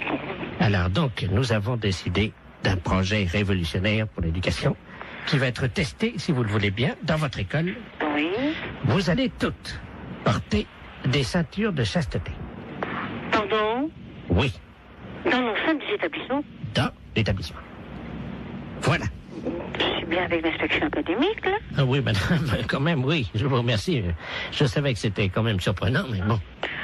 Alors donc, nous avons décidé d'un projet révolutionnaire pour l'éducation qui va être testé, si vous le voulez bien, dans votre école. oui. Vous allez toutes porter des ceintures de chasteté. Pardon? Oui, Dans l'enceinte des établissements? dans l'établissement. Voilà. Je suis bien avec l'inspection académique, là. Ah oui, madame, quand même, oui, je vous remercie. Je savais que c'était quand même surprenant, mais bon.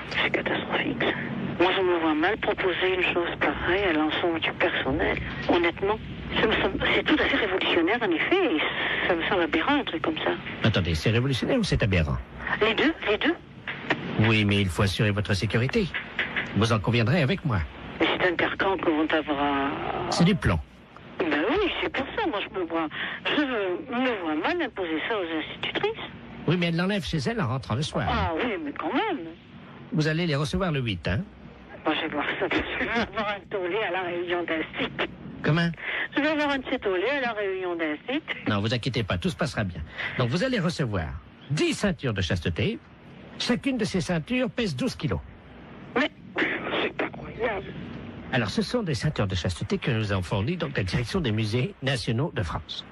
C'est catastrophique, ça. Moi, je me vois mal proposer une chose pareille à l'ensemble du personnel, honnêtement. C'est tout à fait révolutionnaire, en effet, et ça me semble aberrant, un truc comme ça. Attendez, c'est révolutionnaire ou c'est aberrant? Les deux. Oui, mais il faut assurer votre sécurité. Vous en conviendrez avec moi. Mais c'est un carcan que vont avoir... C'est du plomb. Ben oui, c'est pour ça, moi je me vois mal imposer ça aux institutrices. Oui, mais elle l'enlève chez elle en rentrant le soir. Ah oui, mais quand même. Vous allez les recevoir le 8, hein? Moi, je vais voir ça, parce que je vais avoir un tollé à la réunion d'un site. Comment? Je vais avoir un de ces tollés à la réunion d'un site. Non, vous inquiétez pas, tout se passera bien. Donc, vous allez recevoir 10 ceintures de chasteté. Chacune de ces ceintures pèse 12 kilos. Mais, c'est incroyable. Alors, ce sont des ceintures de chasteté que nous avons fournies, donc, la direction des musées nationaux de France.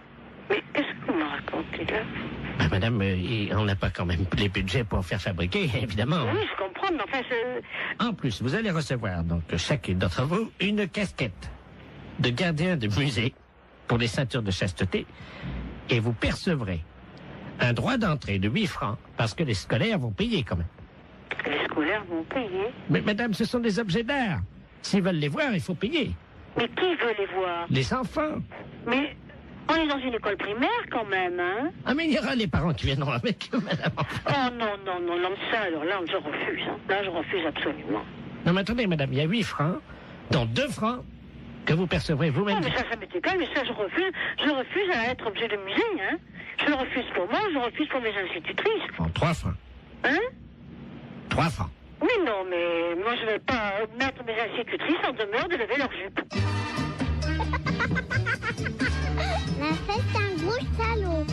Mais qu'est-ce que vous me racontez là? Ben, madame, on n'a pas quand même les budgets pour faire fabriquer, évidemment. Oui, je comprends, mais enfin, En plus, vous allez recevoir, donc, chacune d'entre vous, une casquette de gardien de musée pour les ceintures de chasteté, et vous percevrez un droit d'entrée de 8 francs, parce que les scolaires vont payer quand même. Les scolaires vont payer? Mais madame, ce sont des objets d'art. S'ils veulent les voir, il faut payer. Mais qui veut les voir? Les enfants. Mais on est dans une école primaire quand même, hein? Ah, mais il y aura les parents qui viendront avec eux, madame. Oh non, ça, alors là, je refuse. Hein. Là, je refuse absolument. Non, mais attendez, madame, il y a 8 francs, dont 2 francs que vous percevrez vous-même. Non, mais ça m'est égal, mais ça, je refuse à être objet de musée, hein? Je le refuse pour moi, je le refuse pour mes institutrices. Bon, 3 francs. Hein? 3 francs. Oui, non, mais moi, je ne vais pas mettre mes institutrices en demeure de lever leur jupe. La fête, c'est un gros salaud.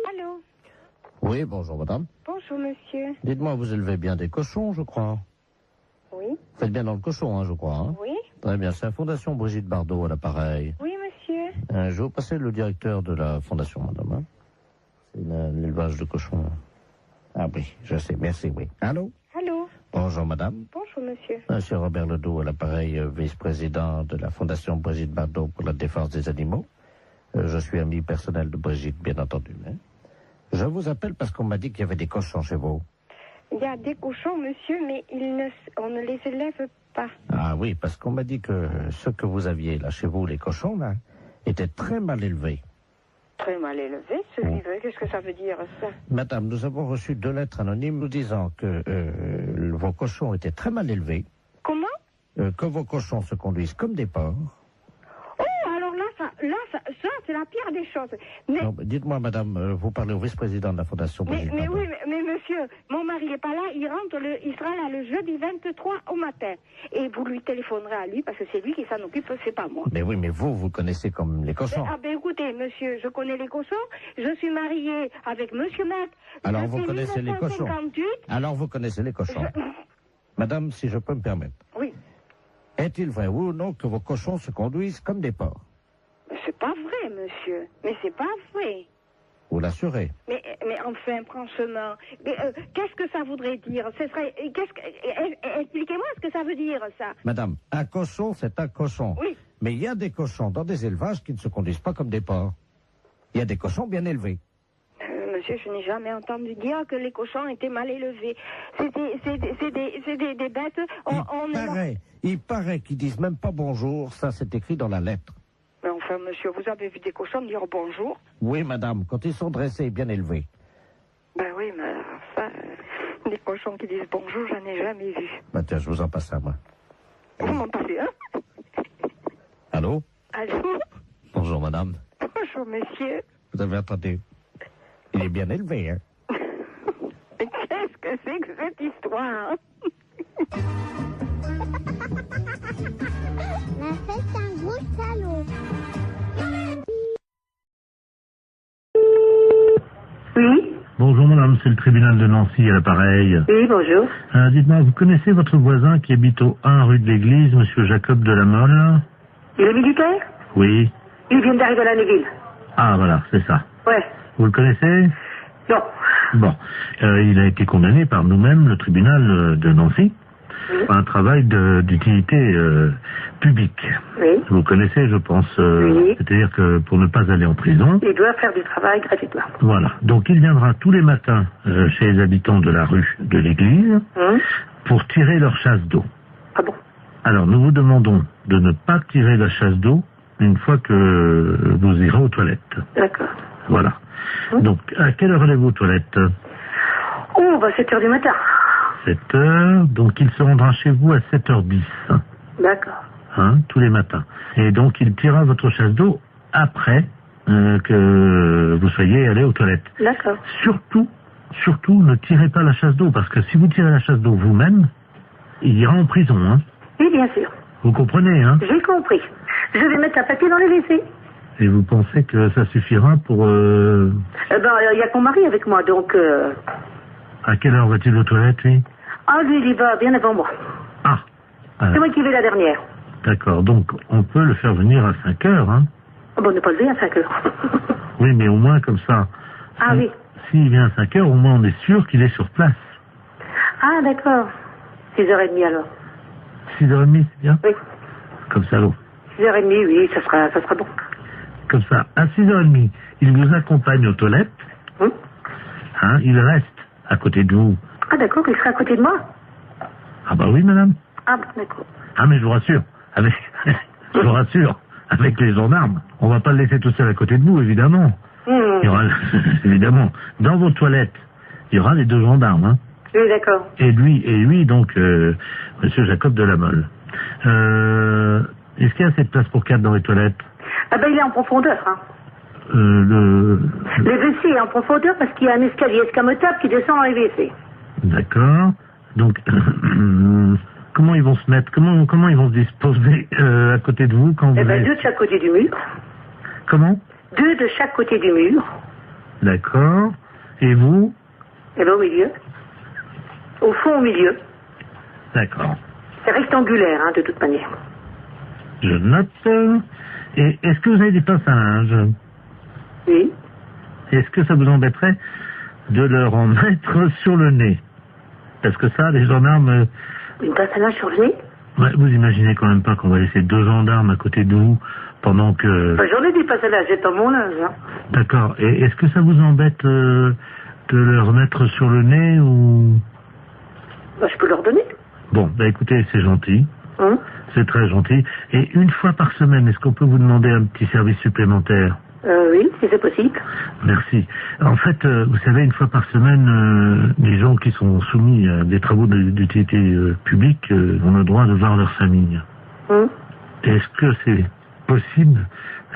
Allô? Oui, bonjour madame. Bonjour monsieur. Dites-moi, vous élevez bien des cochons, je crois. Oui. Vous faites bien dans le cochon, je crois. Hein? Oui. Très bien, c'est la Fondation Brigitte Bardot à l'appareil. Oui monsieur. Je vais vous passer le directeur de la Fondation, madame. Hein? C'est l'élevage de cochons. Ah oui, je sais, merci, oui. Allô? Allô? Bonjour madame. Bonjour monsieur. Monsieur Robert Ledoux à l'appareil, vice-président de la Fondation Brigitte Bardot pour la défense des animaux. Je suis ami personnel de Brigitte, bien entendu. Hein? Je vous appelle parce qu'on m'a dit qu'il y avait des cochons chez vous. Il y a des cochons monsieur, mais on ne les élève pas. Ah oui, parce qu'on m'a dit que ceux que vous aviez là chez vous, les cochons, là, étaient très mal élevés. Très mal élevé, ce livre. Qu'est-ce que ça veut dire, ça? Madame, nous avons reçu 2 lettres anonymes nous disant que vos cochons étaient très mal élevés. Comment? Que vos cochons se conduisent comme des porcs. Oh, alors là, ça c'est la pire des choses. Mais, dites-moi, madame, vous parlez au vice-président de la Fondation Brigitte mais Bardot. oui, mais monsieur, mon mari est pas là, il sera là le jeudi 23 au matin. Et vous lui téléphonerez à lui, parce que c'est lui qui s'en occupe, c'est pas moi. Mais oui, mais vous connaissez comme les cochons. Écoutez, monsieur, je connais les cochons, je suis mariée avec monsieur Mac. Alors vous connaissez les cochons. Alors vous connaissez les cochons. Madame, si je peux me permettre. Oui. Est-il vrai, oui ou non, que vos cochons se conduisent comme des porcs? C'est pas vrai, monsieur. Mais c'est pas vrai. Vous l'assurez? Mais enfin, franchement, qu'est-ce que ça voudrait dire? Expliquez-moi ce que ça veut dire, ça. Madame, un cochon, c'est un cochon. Oui. Mais il y a des cochons dans des élevages qui ne se conduisent pas comme des porcs. Il y a des cochons bien élevés. Monsieur, je n'ai jamais entendu dire que les cochons étaient mal élevés. C'est des bêtes... Il paraît qu'ils disent même pas bonjour, ça c'est écrit dans la lettre. Mais enfin, monsieur, vous avez vu des cochons dire bonjour? Oui, madame, quand ils sont dressés et bien élevés. Ben oui, mais enfin, des cochons qui disent bonjour, j'en ai jamais vu. Bah tiens, je vous en passe un, moi. Vous m'en passez un? Allô? Allô? Bonjour, madame. Bonjour, monsieur. Vous avez entendu? Il est bien élevé, hein? Mais qu'est-ce que c'est que cette histoire? La fête, c'est un gros salaud. Oui. Bonjour madame, c'est le tribunal de Nancy à l'appareil. Oui, bonjour. Dites-moi, vous connaissez votre voisin qui habite au 1 rue de l'Église, monsieur Jacob de la Mole? Il est militaire? Oui. Il vient d'arriver à la Neuville. Ah voilà, c'est ça. Ouais. Vous le connaissez? Non. Bon, il a été condamné par nous-mêmes, le tribunal de Nancy, un travail d'utilité publique. Oui. Vous connaissez, je pense. Oui. C'est-à-dire que pour ne pas aller en prison. Il doit faire du travail gratuitement. Voilà. Donc il viendra tous les matins chez les habitants de la rue de l'église pour tirer leur chasse d'eau. Ah bon? Alors nous vous demandons de ne pas tirer la chasse d'eau une fois que vous irez aux toilettes. D'accord. Voilà. Donc à quelle heure allez-vous aux toilettes? Oh, bah 7h du matin. 7h, donc il se rendra chez vous à 7h10. D'accord. Hein, tous les matins. Et donc il tirera votre chasse d'eau après que vous soyez allé aux toilettes. D'accord. Surtout, ne tirez pas la chasse d'eau, parce que si vous tirez la chasse d'eau vous-même, il ira en prison. Hein. Oui, bien sûr. Vous comprenez, hein? J'ai compris. Je vais mettre un papier dans les WC. Et vous pensez que ça suffira pour... il y a que mon mari avec moi, donc... À quelle heure va-t-il aux toilettes, lui? Ah, lui, il y va bien avant moi. Ah. C'est moi qui vais la dernière. D'accord, donc on peut le faire venir à 5 heures, hein? Ah bon, on ne pas lever à 5 heures. Oui, mais au moins comme ça. Ah oui. S'il vient à 5 heures, au moins on est sûr qu'il est sur place. Ah, d'accord. 6h30 alors. 6h30, c'est bien? Oui. Comme ça, l'eau. 6h30, oui, ça sera bon. Comme ça, à 6h30, il vous accompagne aux toilettes. Hein, il reste à côté de vous. Ah, d'accord, il sera à côté de moi? Ah bah oui, madame. Ah, d'accord. Ah, mais je vous rassure, avec les gendarmes, on va pas le laisser tout seul à côté de vous, évidemment. Il y aura, évidemment, dans vos toilettes, il y aura les 2 gendarmes, hein. Oui, d'accord. Et lui, donc, monsieur Jacob de la Mole. Est-ce qu'il y a assez de place pour 4 dans les toilettes? Ah ben, il est en profondeur, hein. Le WC est en profondeur parce qu'il y a un escalier escamotable qui descend dans les WC. D'accord. Donc, comment ils vont se mettre, comment ils vont se disposer à côté de vous quand vous... 2 de chaque côté du mur. Comment? 2 de chaque côté du mur. D'accord. Et vous? Au milieu. Au fond, au milieu. D'accord. C'est rectangulaire, hein, de toute manière. Je note. Et est-ce que vous avez des passages? Oui. Est-ce que ça vous embêterait de leur en mettre sur le nez? Parce que ça, les gendarmes... Une passage sur le nez? Ouais, vous imaginez quand même pas qu'on va laisser 2 gendarmes à côté de vous pendant que... J'en ai des passages, j'ai pas mon âge. Hein. D'accord. Et est-ce que ça vous embête de leur mettre sur le nez ou... Je peux leur donner. Bon, écoutez, c'est gentil. C'est très gentil. Et une fois par semaine, est-ce qu'on peut vous demander un petit service supplémentaire? Oui, si c'est possible. Merci. En fait, vous savez, une fois par semaine, les gens qui sont soumis à des travaux d'utilité publique ont le droit de voir leur famille. Est-ce que c'est possible,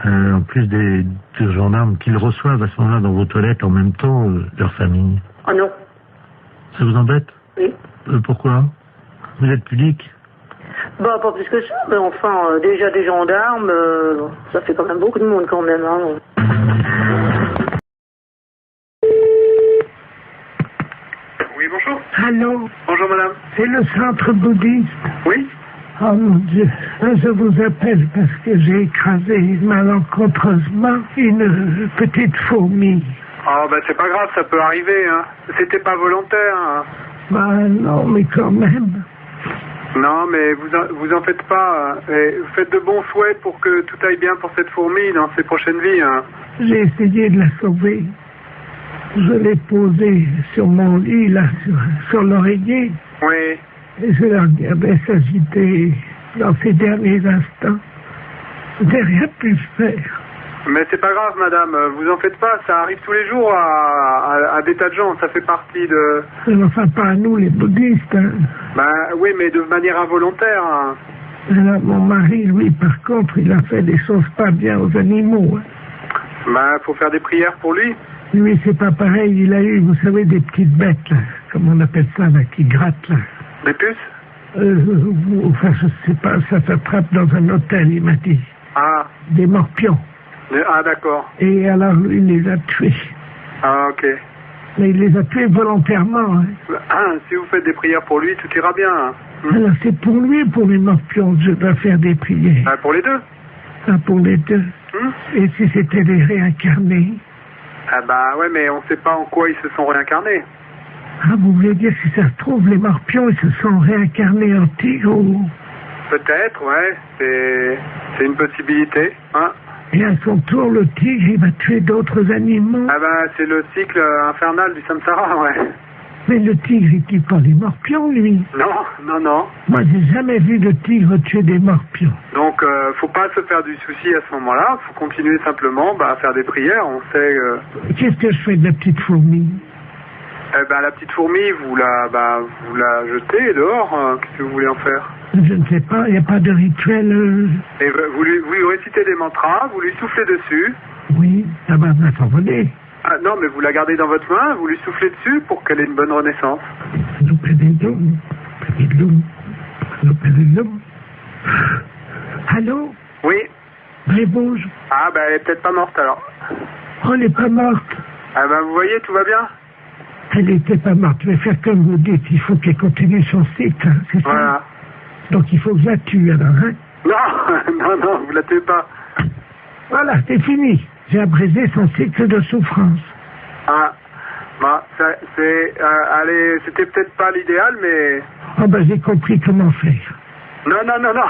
en plus des gendarmes, qu'ils reçoivent à ce moment-là dans vos toilettes en même temps leur famille? Oh non. Ça vous embête? Oui. Pourquoi? Vous êtes pudique? Bah, pas plus que ça, mais enfin, déjà des gendarmes, ça fait quand même beaucoup de monde quand même, hein. Oui, bonjour. Allô? Bonjour, madame. C'est le centre bouddhiste? Oui. Oh mon Dieu, je vous appelle parce que j'ai écrasé malencontreusement une petite fourmi. Ah, c'est pas grave, ça peut arriver, hein. C'était pas volontaire, hein. Bah non, mais quand même. Non, mais vous en faites pas. Et faites de bons souhaits pour que tout aille bien pour cette fourmi dans ses prochaines vies. Hein. J'ai essayé de la sauver. Je l'ai posée sur mon lit, là, sur l'oreiller. Oui. Et je la regardais s'agiter dans ces derniers instants. Je n'ai rien pu faire. Mais c'est pas grave, madame. Vous en faites pas. Ça arrive tous les jours à des tas de gens. Ça fait partie de... Enfin, pas à nous, les bouddhistes. Hein. Oui, mais de manière involontaire. Hein. Alors, mon mari, lui, par contre, il a fait des choses pas bien aux animaux. Hein. Faut faire des prières pour lui. Lui, c'est pas pareil. Il a eu, vous savez, des petites bêtes, là. Comme on appelle ça, là, qui grattent, là. Des puces? Enfin, je sais pas. Ça s'attrape dans un hôtel, il m'a dit. Ah. Des morpions. Ah, d'accord. Et alors, lui, il les a tués. Ah, ok. Mais il les a tués volontairement. Hein. Si vous faites des prières pour lui, tout ira bien. Hein. Alors, c'est pour lui, pour les morpions, que je dois faire des prières. Pour les deux? Pour les deux. Et si c'était des réincarnés? Ouais, mais on ne sait pas en quoi ils se sont réincarnés. Ah, vous voulez dire que si ça se trouve, les morpions, ils se sont réincarnés en tigre ou... Peut-être, ouais, c'est une possibilité, hein. Et à son tour, le tigre, il va tuer d'autres animaux. Ah ben, c'est le cycle infernal du samsara, ouais. Mais le tigre, il tue pas les morpions, lui. Non, non, non. Moi, j'ai jamais vu de tigre tuer des morpions. Donc, faut pas se faire du souci à ce moment-là. Faut continuer simplement à faire des prières. On sait... Qu'est-ce que je fais de la petite fourmi? Eh ben, la petite fourmi, vous la jetez dehors. Qu'est-ce que vous voulez en faire? Je ne sais pas, il n'y a pas de rituel... Et vous lui récitez des mantras, vous lui soufflez dessus. Oui, ça va s'envoler. Ah non, mais vous la gardez dans votre main, vous lui soufflez dessus pour qu'elle ait une bonne renaissance. Allô? Oui. Elle bouge. Ah, ben elle est peut-être pas morte alors. Oh, elle n'est pas morte. Ah ben vous voyez, tout va bien. Elle n'était pas morte. Je vais faire comme vous dites. Il faut qu'elle continue son cycle, hein, c'est ça? Voilà. Donc il faut que je la tue alors, hein? Non, non, vous la tuez pas. Voilà, c'est fini. J'ai abrégé son cycle de souffrance. Ah, bah, allez, c'était peut-être pas l'idéal, mais... Oh ben j'ai compris comment faire. Non,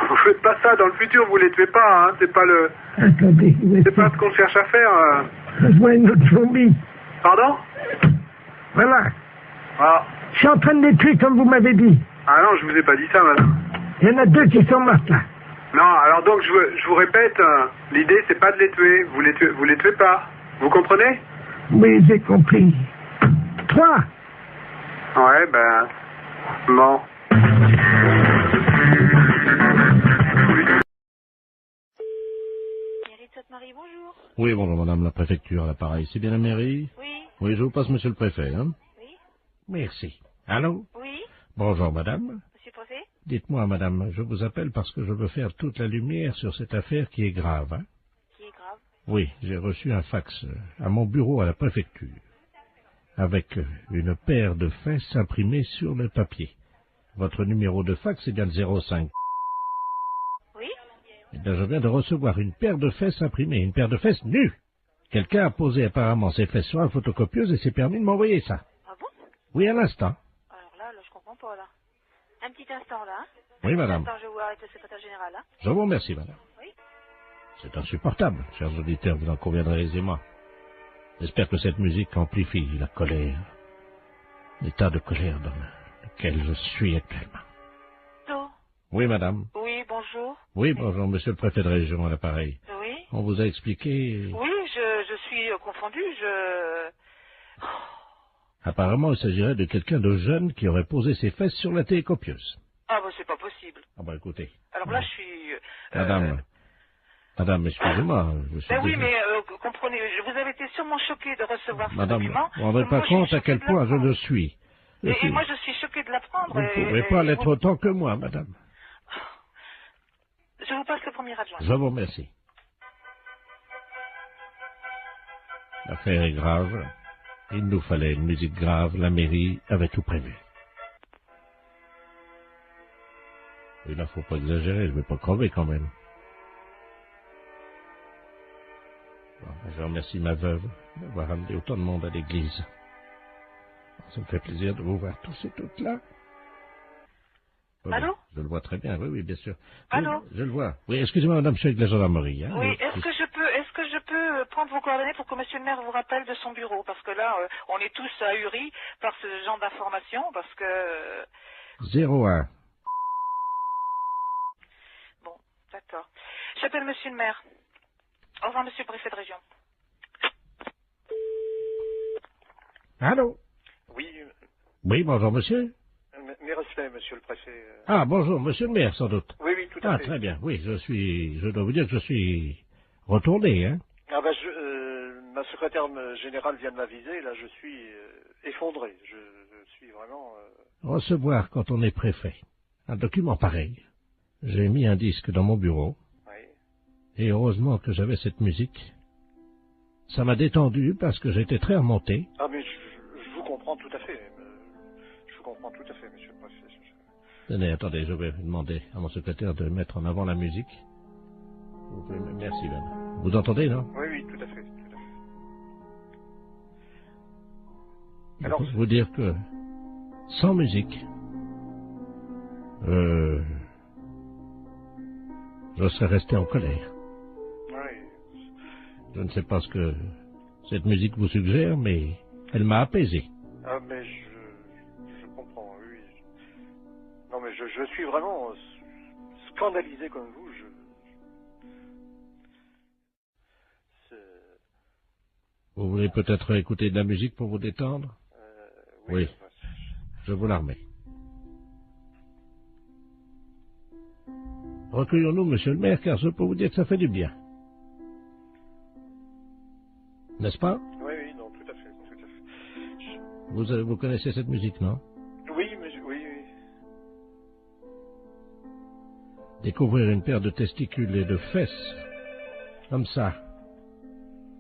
vous faites pas ça. Dans le futur, vous les tuez pas, hein. C'est pas le... Attendez. C'est pas ce qu'on cherche à faire. Je vois une autre fourmi. Pardon? Voilà. Ah. Je suis en train de les tuer comme vous m'avez dit. Ah non, je vous ai pas dit ça, madame. Il y en a 2 qui sont mortes là. Non, alors donc je vous répète, l'idée c'est pas de les tuer. Vous les tuez pas. Vous comprenez? Oui, j'ai compris. 3. Ouais, ben... Bon. Marie, bonjour. Oui, bonjour madame la préfecture à l'appareil. C'est bien la mairie? Oui. Oui, je vous passe monsieur le préfet, hein? Oui. Merci. Allô? Oui. Bonjour madame. Monsieur le préfet? Dites-moi madame, je vous appelle parce que je veux faire toute la lumière sur cette affaire qui est grave, hein? Qui est grave? Oui, j'ai reçu un fax à mon bureau à la préfecture, avec une paire de fesses imprimées sur le papier. Votre numéro de fax est bien le 05. Oui. Eh bien, je viens de recevoir une paire de fesses imprimées, une paire de fesses nues. Quelqu'un a posé apparemment ses fesses sur la photocopieuse et s'est permis de m'envoyer ça. Ah bon? Oui, à l'instant. Alors là, je comprends pas, là. Un petit instant, là. Oui, madame. Attends, je vais vous arrêter le secrétaire général, là. Je vous remercie, madame. Oui. C'est insupportable, chers auditeurs, vous en conviendrez aisément. J'espère que cette musique amplifie la colère, l'état de colère dans lequel je suis actuellement. Allô? Oui, madame. Oui, bonjour. Oui, bonjour, monsieur le préfet de région à l'appareil. Oui. On vous a expliqué... Oui, je suis confondue, Apparemment, il s'agirait de quelqu'un de jeune qui aurait posé ses fesses sur la télécopieuse. Ah, bah, c'est pas possible. Ah, bah, écoutez. Alors là, je suis... Madame, excusez-moi. Ben oui, mais comprenez, vous avez été sûrement choquée de recevoir ce document. Madame, vous ne rendez pas compte à quel point je le suis. Et moi, je suis choquée de l'apprendre. Vous ne pouvez pas l'être autant que moi, madame. Je vous passe le premier adjoint. Je vous remercie. L'affaire est grave. Il nous fallait une musique grave. La mairie avait tout prévu. Et là, faut pas exagérer. Je vais pas crever quand même. Bon, je remercie ma veuve d'avoir amené autant de monde à l'église. Ça me fait plaisir de vous voir tous et toutes là. Oui, allô? Je le vois très bien, oui, bien sûr. Allô? Oui, je le vois. Oui, excusez-moi, madame, je suis avec la gendarmerie. Hein, oui, est-ce que je peux prendre vos coordonnées pour que monsieur le maire vous rappelle de son bureau? Parce que là, on est tous ahuris par ce genre d'informations, parce que... 01. Bon, d'accord. J'appelle monsieur le maire. Au revoir, monsieur le préfet de région. Allô? Oui. Oui, bonjour, monsieur. Mes respects, monsieur le préfet. Ah, bonjour, monsieur le maire, sans doute. Oui, tout à fait. Ah, très bien. Oui, je dois vous dire que je suis retourné, hein. Ah ben, ma secrétaire générale vient de m'aviser, là, je suis effondré. Je suis vraiment... Recevoir, quand on est préfet, un document pareil. J'ai mis un disque dans mon bureau. Oui. Et heureusement que j'avais cette musique. Ça m'a détendu parce que j'étais très remonté. Ah, mais je vous comprends tout à fait. Je vous comprends tout à fait, monsieur le préfet. Tenez, attendez, je vais demander à mon secrétaire de mettre en avant la musique. Vous pouvez... Merci, madame. Vous entendez, non? Oui, tout à fait. Alors, vous dire que Sans musique. Je serais resté en colère. Oui. Je ne sais pas ce que cette musique vous suggère, mais elle m'a apaisé. Ah, mais je comprends, oui. Non, mais je suis vraiment scandalisé comme vous. Vous voulez peut-être écouter de la musique pour vous détendre? Oui. Je vous la remets. Recueillons-nous, monsieur le maire, car je peux vous dire que ça fait du bien. N'est-ce pas? Oui, non, tout à fait. Vous connaissez cette musique, non? Oui, mais oui. Découvrir une paire de testicules et de fesses, comme ça,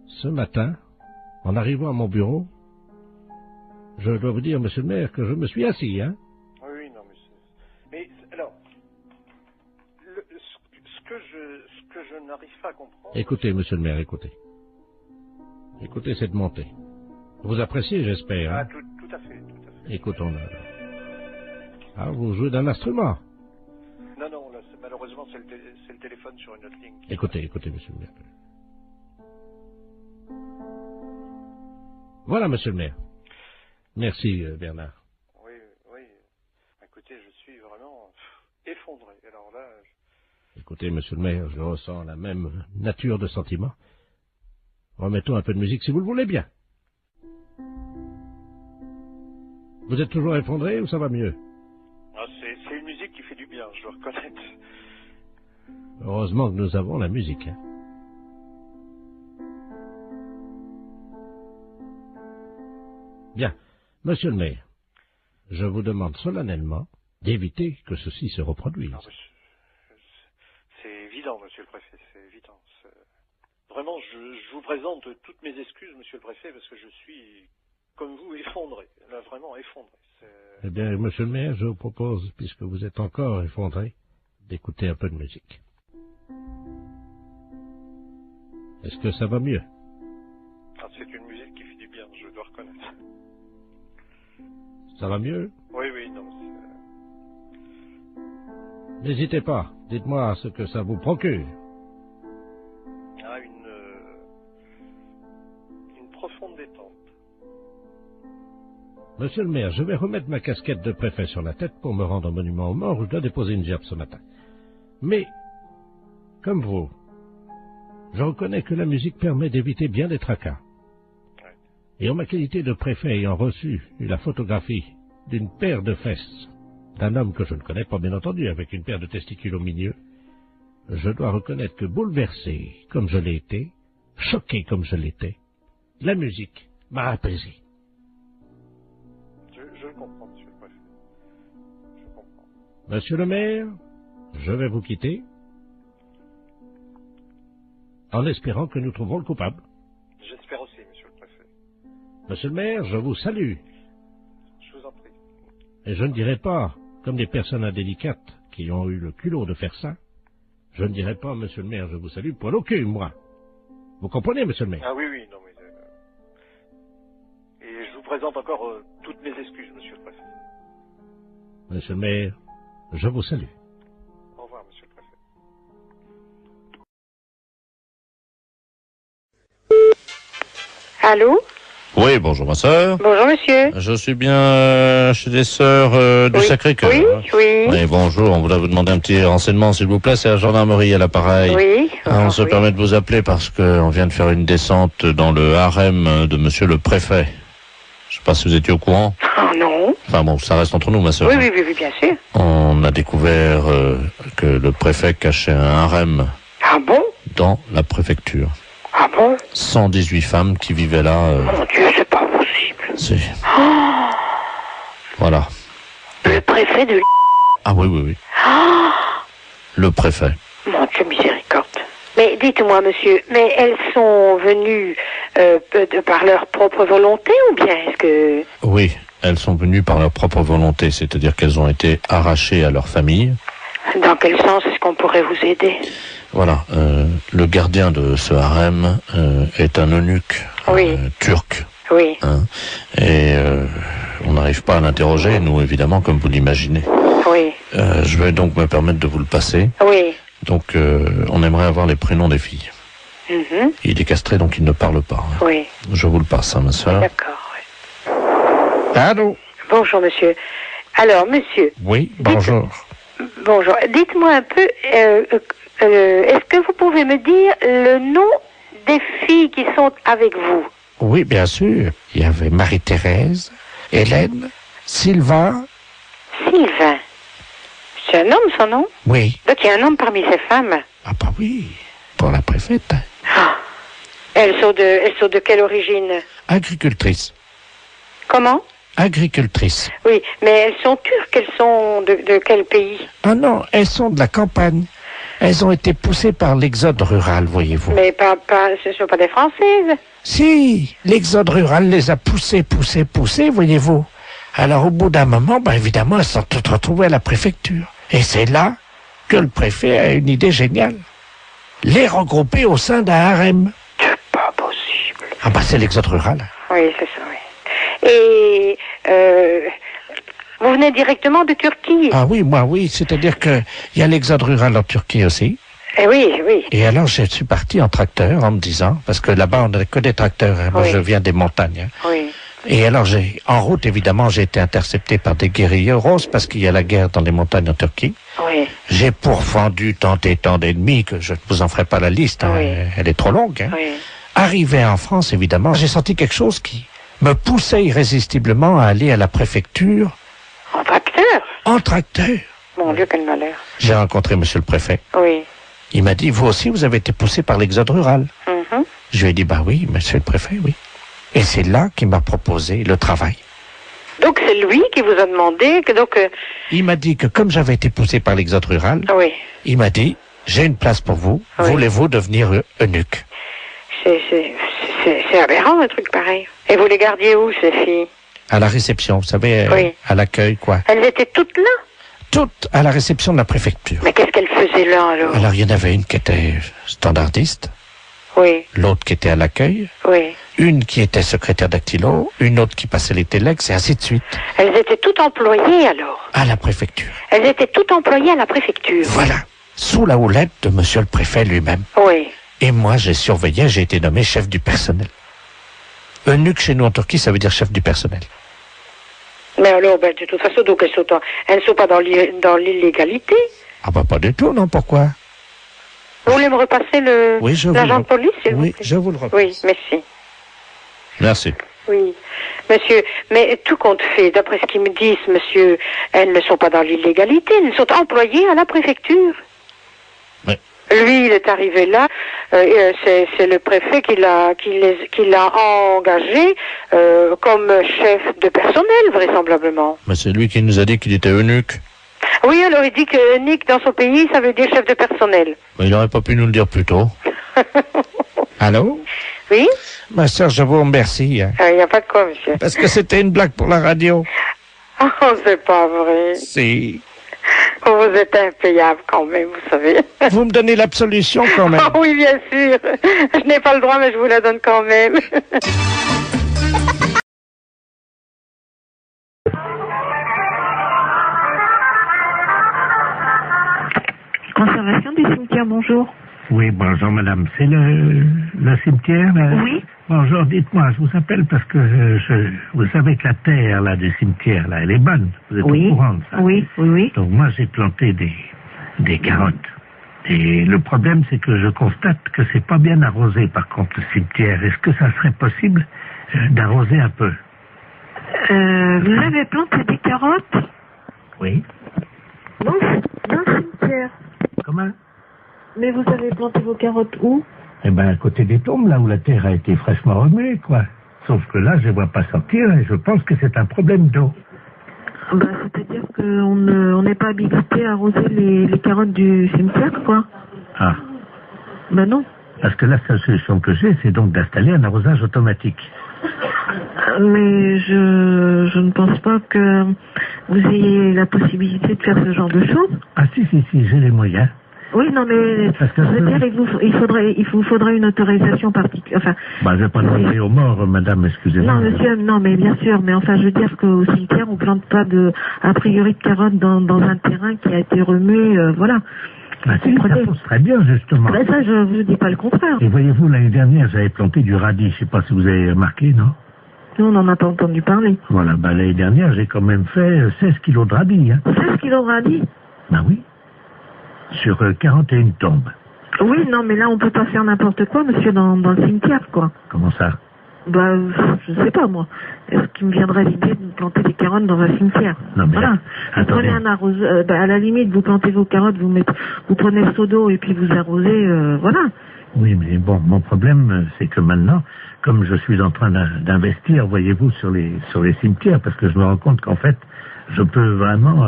ce matin, en arrivant à mon bureau, je dois vous dire, monsieur le maire, que je me suis assis, hein? Oui, non, mais alors, ce que je n'arrive pas à comprendre... Écoutez, monsieur le maire, écoutez. Écoutez cette montée. Vous appréciez, j'espère, hein? Ah, tout à fait. Écoutons-le. Ah, vous jouez d'un instrument? Non, là, malheureusement, c'est le téléphone sur une autre ligne. Écoutez, monsieur le maire. Voilà, monsieur le maire. Merci, Bernard. Oui. Écoutez, je suis vraiment effondré. Alors là... Écoutez, monsieur le maire, je ressens la même nature de sentiment. Remettons un peu de musique si vous le voulez bien. Vous êtes toujours effondré ou ça va mieux? Ah, c'est une musique qui fait du bien, je dois reconnaître. Heureusement que nous avons la musique, hein. Bien, monsieur le maire, je vous demande solennellement d'éviter que ceci se reproduise. Non, c'est évident, monsieur le préfet, c'est évident. Vraiment, je vous présente toutes mes excuses, monsieur le préfet, parce que je suis, comme vous, effondré. Là, vraiment effondré. Eh bien, monsieur le maire, je vous propose, puisque vous êtes encore effondré, d'écouter un peu de musique. Est-ce que ça va mieux? Ah, c'est une musique qui fait du bien, je dois reconnaître. Ça va mieux? Oui, non. N'hésitez pas, dites-moi ce que ça vous procure. Ah, une profonde détente. Monsieur le maire, je vais remettre ma casquette de préfet sur la tête pour me rendre au monument aux morts où je dois déposer une gerbe ce matin. Mais, comme vous, je reconnais que la musique permet d'éviter bien des tracas. Et en ma qualité de préfet ayant reçu la photographie d'une paire de fesses d'un homme que je ne connais pas, bien entendu, avec une paire de testicules au milieu, je dois reconnaître que bouleversé comme je l'ai été, choqué comme je l'étais, la musique m'a apaisé. Je le comprends, monsieur le préfet. Je comprends. Monsieur le maire, je vais vous quitter en espérant que nous trouverons le coupable. J'espère aussi, monsieur le préfet. Monsieur le maire, je vous salue. Je vous en prie. Et je ne dirai pas, comme des personnes indélicates qui ont eu le culot de faire ça, je ne dirai pas, monsieur le maire, je vous salue, poil au cul, moi. Vous comprenez, monsieur le maire? Ah oui, non, mais... Et je vous présente encore toutes mes excuses, monsieur le préfet. Monsieur le maire, je vous salue. Au revoir, monsieur le préfet. Allô? Oui, bonjour ma sœur. Bonjour monsieur. Je suis bien chez des sœurs du Sacré-Cœur. Oui. Oui, bonjour, on voudrait vous demander un petit renseignement s'il vous plaît, c'est la gendarmerie à l'appareil. Oui. On se permet de vous appeler parce qu'on vient de faire une descente dans le harem de monsieur le préfet. Je sais pas si vous étiez au courant. Oh non. Enfin bon, ça reste entre nous ma sœur. Oui, bien sûr. On a découvert que le préfet cachait un harem. Ah bon? Dans la préfecture. Ah bon? 118 femmes qui vivaient là. Mon Dieu, c'est pas possible. C'est... Oh, Voilà. le préfet de... Ah oui. Oh, Le préfet. mon Dieu, miséricorde. Mais dites-moi, monsieur, mais elles sont venues par leur propre volonté ou bien est-ce que... Oui, elles sont venues par leur propre volonté, c'est-à-dire qu'elles ont été arrachées à leur famille. Dans quel sens est-ce qu'on pourrait vous aider? Voilà, le gardien de ce harem est un eunuque turc. Oui. Hein, et on n'arrive pas à l'interroger, nous, évidemment, comme vous l'imaginez. Oui. Je vais donc me permettre de vous le passer. Oui. Donc, on aimerait avoir les prénoms des filles. Il est castré, donc il ne parle pas. Oui. Je vous le passe, hein, ma soeur. D'accord. Oui. Allô? Bonjour, monsieur. Alors, monsieur. Oui, bonjour. Bonjour. Dites-moi un peu, est-ce que vous pouvez me dire le nom des filles qui sont avec vous? Oui, bien sûr. Il y avait Marie-Thérèse, Hélène, Sylvain. Sylvain. C'est un homme, son nom? Oui. Donc il y a un homme parmi ces femmes? Ah bah oui, pour la préfète. Ah. Elles sont de quelle origine? Agricultrice. Comment? Agricultrice. Oui, mais elles sont turques, elles sont de quel pays? Ah non, elles sont de la campagne. Elles ont été poussées par l'exode rural, voyez-vous. Mais ce ne sont pas des Françaises? Si, l'exode rural les a poussées, voyez-vous. Alors au bout d'un moment, évidemment, elles sont toutes retrouvées à la préfecture. Et c'est là que le préfet a une idée géniale. Les regrouper au sein d'un harem. C'est pas possible. Ah c'est l'exode rural. Oui, c'est ça, oui. Et vous venez directement de Turquie? Ah oui, moi oui, c'est-à-dire qu'il y a l'exode rural en Turquie aussi. Eh oui, oui. Et alors je suis parti en tracteur en me disant, parce que là-bas on n'a que des tracteurs, hein. Moi je viens des montagnes. Hein. Oui. Et alors en route évidemment j'ai été intercepté par des guérilleros parce qu'il y a la guerre dans les montagnes en Turquie. Oui. J'ai pourfendu tant et tant d'ennemis que je ne vous en ferai pas la liste, hein. Oui. Elle est trop longue. Hein. Oui. Arrivé en France évidemment, j'ai senti quelque chose qui me poussait irrésistiblement à aller à la préfecture. En tracteur? En tracteur. Mon Dieu, quel malheur. J'ai rencontré monsieur le préfet. Oui. Il m'a dit, vous aussi, vous avez été poussé par l'exode rural. Je lui ai dit, oui, monsieur le préfet, oui. Et c'est là qu'il m'a proposé le travail. Donc c'est lui qui vous a demandé que donc... Il m'a dit que comme j'avais été poussé par l'exode rural, oui. Il m'a dit, j'ai une place pour vous, voulez-vous devenir eunuque? C'est aberrant un truc pareil. Et vous les gardiez où, ces filles? À la réception, vous savez, à l'accueil, quoi. Elles étaient toutes là? Toutes à la réception de la préfecture. Mais qu'est-ce qu'elles faisaient là, alors? Alors, il y en avait une qui était standardiste. Oui. L'autre qui était à l'accueil. Oui. Une qui était secrétaire dactylo. Une autre qui passait les téléx, et ainsi de suite. Elles étaient toutes employées, alors? À la préfecture. Elles étaient toutes employées à la préfecture? Voilà. Sous la houlette de monsieur le préfet lui-même. Oui. Et moi, j'ai surveillé, j'ai été nommé chef du personnel. Eunuque chez nous en Turquie, ça veut dire chef du personnel. Mais alors, de toute façon, donc elles ne sont pas dans l'illégalité? Ah pas du tout, non, pourquoi? Vous voulez me repasser l'agent de police, s'il vous plaît? Je vous le repasse. Oui, merci. Merci. Oui, monsieur, mais tout compte fait, d'après ce qu'ils me disent, monsieur, elles ne sont pas dans l'illégalité, elles sont employées à la préfecture. Oui. Lui, il est arrivé là, c'est le préfet qui l'a engagé comme chef de personnel, vraisemblablement. Mais c'est lui qui nous a dit qu'il était eunuque. Oui, alors il dit que eunuque dans son pays, ça veut dire chef de personnel. Mais il n'aurait pas pu nous le dire plus tôt. Allô? Oui? Ma soeur, je vous remercie. Il n'y a pas de quoi, monsieur. Parce que c'était une blague pour la radio. Oh, c'est pas vrai. Si. Vous êtes impayable quand même, vous savez. Vous me donnez l'absolution quand même. Oh, oui, bien sûr. Je n'ai pas le droit, mais je vous la donne quand même. Conservation du cimetière, bonjour. Oui, bonjour madame. C'est le cimetière là? Oui. Bonjour, dites-moi, je vous appelle parce que vous savez que la terre là du cimetière là, elle est bonne. Vous êtes au courant de ça? Oui, oui, oui. Donc moi j'ai planté des carottes. Et le problème c'est que je constate que c'est pas bien arrosé par contre le cimetière. Est-ce que ça serait possible d'arroser un peu? Vous avez planté des carottes? Oui. Dans le cimetière. Comment? Mais vous avez planté vos carottes où? Eh ben, à côté des tombes, là où la terre a été fraîchement remuée, quoi. Sauf que là, je ne vois pas sortir et je pense que c'est un problème d'eau. C'est-à-dire qu'on n'est pas habilité à arroser les carottes du cimetière, quoi. Ah. Non. Parce que la seule solution que j'ai, c'est donc d'installer un arrosage automatique. Mais je ne pense pas que vous ayez la possibilité de faire ce genre de choses. Ah si, j'ai les moyens. Oui, non, mais je veux dire, il vous faudrait une autorisation particulière. Enfin, bah, je vais pas demander aux morts, madame, excusez-moi. non, monsieur, non, mais bien sûr, mais enfin, je veux dire qu'au cimetière, on plante pas a priori de carottes dans un terrain qui a été remué, voilà. Ah, si, ça pousse très bien, justement. Ben, ça, je vous dis pas le contraire. Et voyez-vous, l'année dernière, j'avais planté du radis. Je sais pas si vous avez remarqué, non? Nous, on n'en a pas entendu parler. Voilà, bah, l'année dernière, j'ai quand même fait 16 kilos de radis, hein. 16 kilos de radis? Ben oui. Sur 41 tombes. Oui, non, mais là, on peut pas faire n'importe quoi, monsieur, dans le cimetière, quoi. Comment ça? Bah, je sais pas, moi. Est-ce qu'il me viendrait l'idée de planter des carottes dans un cimetière? Non, mais voilà. Vous prenez un arroseur, à la limite, vous plantez vos carottes, vous prenez le seau d'eau et puis vous arrosez, voilà. Oui, mais bon, mon problème, c'est que maintenant, comme je suis en train d'investir, voyez-vous, sur les cimetières, parce que je me rends compte qu'en fait, je peux vraiment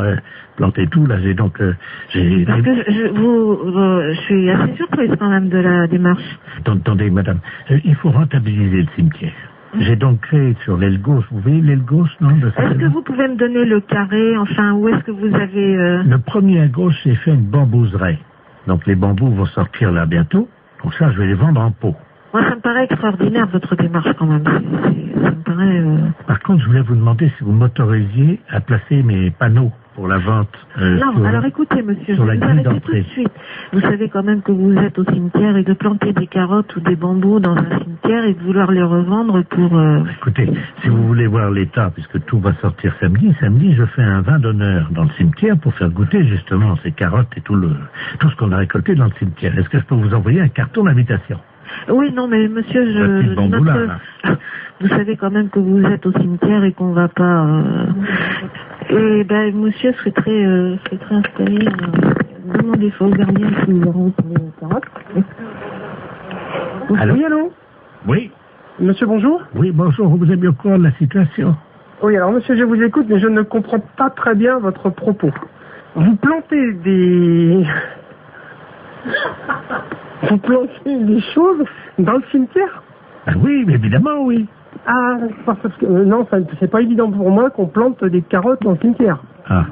planter tout, là, j'ai donc... Parce que je suis assez surprise quand même de la démarche. Attendez, madame, il faut rentabiliser le cimetière. J'ai donc créé sur l'aile gauche, vous voyez l'aile gauche, non? Est-ce que vous pouvez me donner le carré, enfin, où est-ce que vous avez... Le premier à gauche, j'ai fait une bambouserie. Donc les bambous vont sortir là bientôt, donc ça, je vais les vendre en pot. Moi, ça me paraît extraordinaire, votre démarche, quand même. Ça me paraît... Par contre, je voulais vous demander si vous m'autorisiez à placer mes panneaux pour la vente. Non, alors écoutez, monsieur, je vais vous arrêter tout de suite. Vous savez quand même que vous êtes au cimetière et de planter des carottes ou des bambous dans un cimetière et de vouloir les revendre pour... Écoutez, si vous voulez voir l'état, puisque tout va sortir samedi, je fais un vin d'honneur dans le cimetière pour faire goûter justement ces carottes et tout ce qu'on a récolté dans le cimetière. Est-ce que je peux vous envoyer un carton d'invitation? Oui, non, mais monsieur, vous savez quand même que vous êtes au cimetière et qu'on va pas... Et ben, monsieur serait très installé. Demandez ça au gardien qui nous auront pour les carottes. Allô? Oui, allô? Oui. Monsieur, bonjour? Oui, bonjour, vous êtes bien au courant de la situation? Oui, alors monsieur, je vous écoute, mais je ne comprends pas très bien votre propos. Vous plantez des... Vous plantez des choses dans le cimetière? Ah oui, mais évidemment, oui. Ah, parce que non, c'est pas évident pour moi qu'on plante des carottes dans le cimetière. Ah.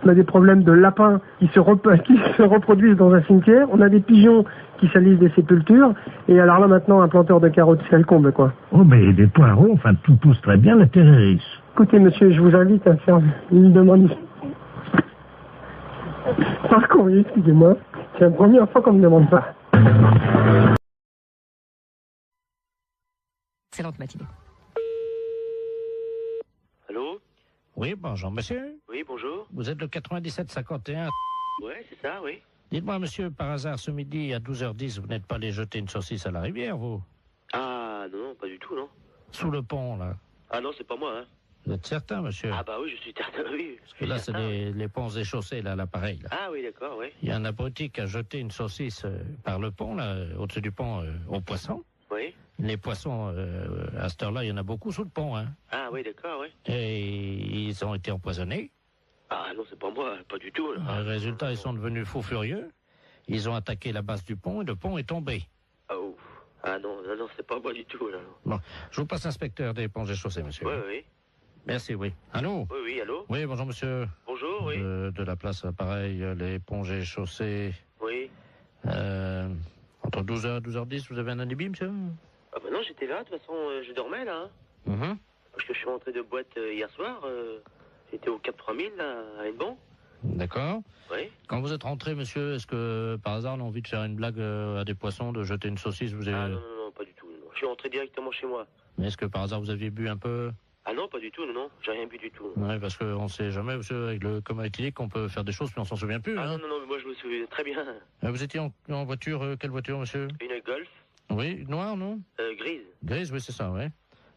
On a des problèmes de lapins qui se reproduisent dans un cimetière. On a des pigeons qui salissent des sépultures. Et alors là, maintenant, un planteur de carottes, c'est le comble, quoi. Oh, mais des poireaux, enfin, tout pousse très bien, la terre est riche. Écoutez, monsieur, je vous invite à faire une demande. Par courrier, excusez-moi. C'est la première fois qu'on me demande ça. Excellente matinée. Allô? Oui, bonjour, monsieur. Oui, bonjour. Vous êtes le 9751. Ouais, c'est ça, oui. Dites-moi, monsieur, par hasard, ce midi, à 12h10, vous n'êtes pas allé jeter une saucisse à la rivière, vous? Ah, non, pas du tout, non. Sous le pont, là. Ah non, c'est pas moi, hein. Vous êtes certain, monsieur? Ah bah oui, je suis certain, oui. Parce que là, c'est les ponts échaussés, là, l'appareil, là. Ah oui, d'accord, oui. Il y a un abruti qui a jeté une saucisse par le pont, là, au-dessus du pont, aux poissons. Oui. Les poissons, à cette heure-là, il y en a beaucoup sous le pont, hein. Ah oui, d'accord, oui. Et ils ont été empoisonnés. Ah non, c'est pas moi, pas du tout, là. Résultat, ils sont devenus fous furieux. Ils ont attaqué la base du pont et le pont est tombé. Oh. Ah non, c'est pas moi du tout, là. Bon, je vous passe l'inspecteur des ponts et chaussées, monsieur. Oui, oui. Merci, oui. Allô? Oui, allô? Oui, bonjour, monsieur. Bonjour, oui. De la place, pareil, les ponts et chaussées. Oui. Entre 12h et 12h10, vous avez un alibi, monsieur? Ah bah non, j'étais là, de toute façon, je dormais, là. Hein. Parce que je suis rentré de boîte hier soir. J'étais au Cap 3000, là, à Hennebon. D'accord. Oui. Quand vous êtes rentré, monsieur, est-ce que, par hasard, on a envie de faire une blague à des poissons, de jeter une saucisse, vous avez... Ah non, pas du tout. Non. Je suis rentré directement chez moi. Mais est-ce que, par hasard, vous aviez bu un peu? Ah non, pas du tout, non. J'ai rien bu du tout. Oui, parce qu'on ne sait jamais, monsieur, avec le coma éthylique, on peut faire des choses, puis on s'en souvient plus. Ah hein. non, mais moi je me souviens très bien. Vous étiez en voiture, quelle voiture, monsieur? Une Golf. Oui, noire, non? Grise. Grise, oui, c'est ça, oui.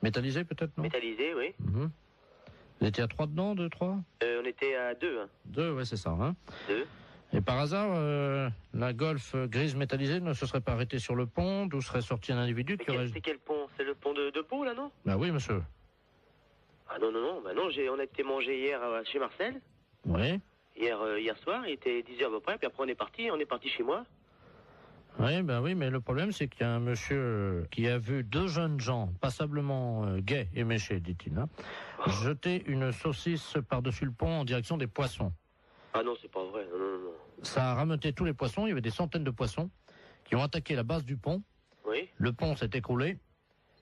Métallisée, peut-être, non? Métallisée, oui. Vous étiez à 3 dedans, 2, 3? On était à 2, hein. 2, oui, c'est ça, hein. 2. Et par hasard, la Golf grise métallisée ne se serait pas arrêtée sur le pont, d'où serait sorti un individu qui aurait... C'est quel pont? C'est le pont de Pau, là, non? Bah oui, monsieur. Ah non, on a été manger hier chez Marcel. Oui. Hier soir, il était 10h à peu près, puis après on est parti chez moi. Oui, ben oui, mais le problème c'est qu'il y a un monsieur qui a vu 2 jeunes gens, passablement gais et méchés, dit-il, hein, jeter une saucisse par-dessus le pont en direction des poissons. Ah non, c'est pas vrai, non. ça a rameuté tous les poissons. Il y avait des centaines de poissons qui ont attaqué la base du pont. Oui. Le pont s'est écroulé.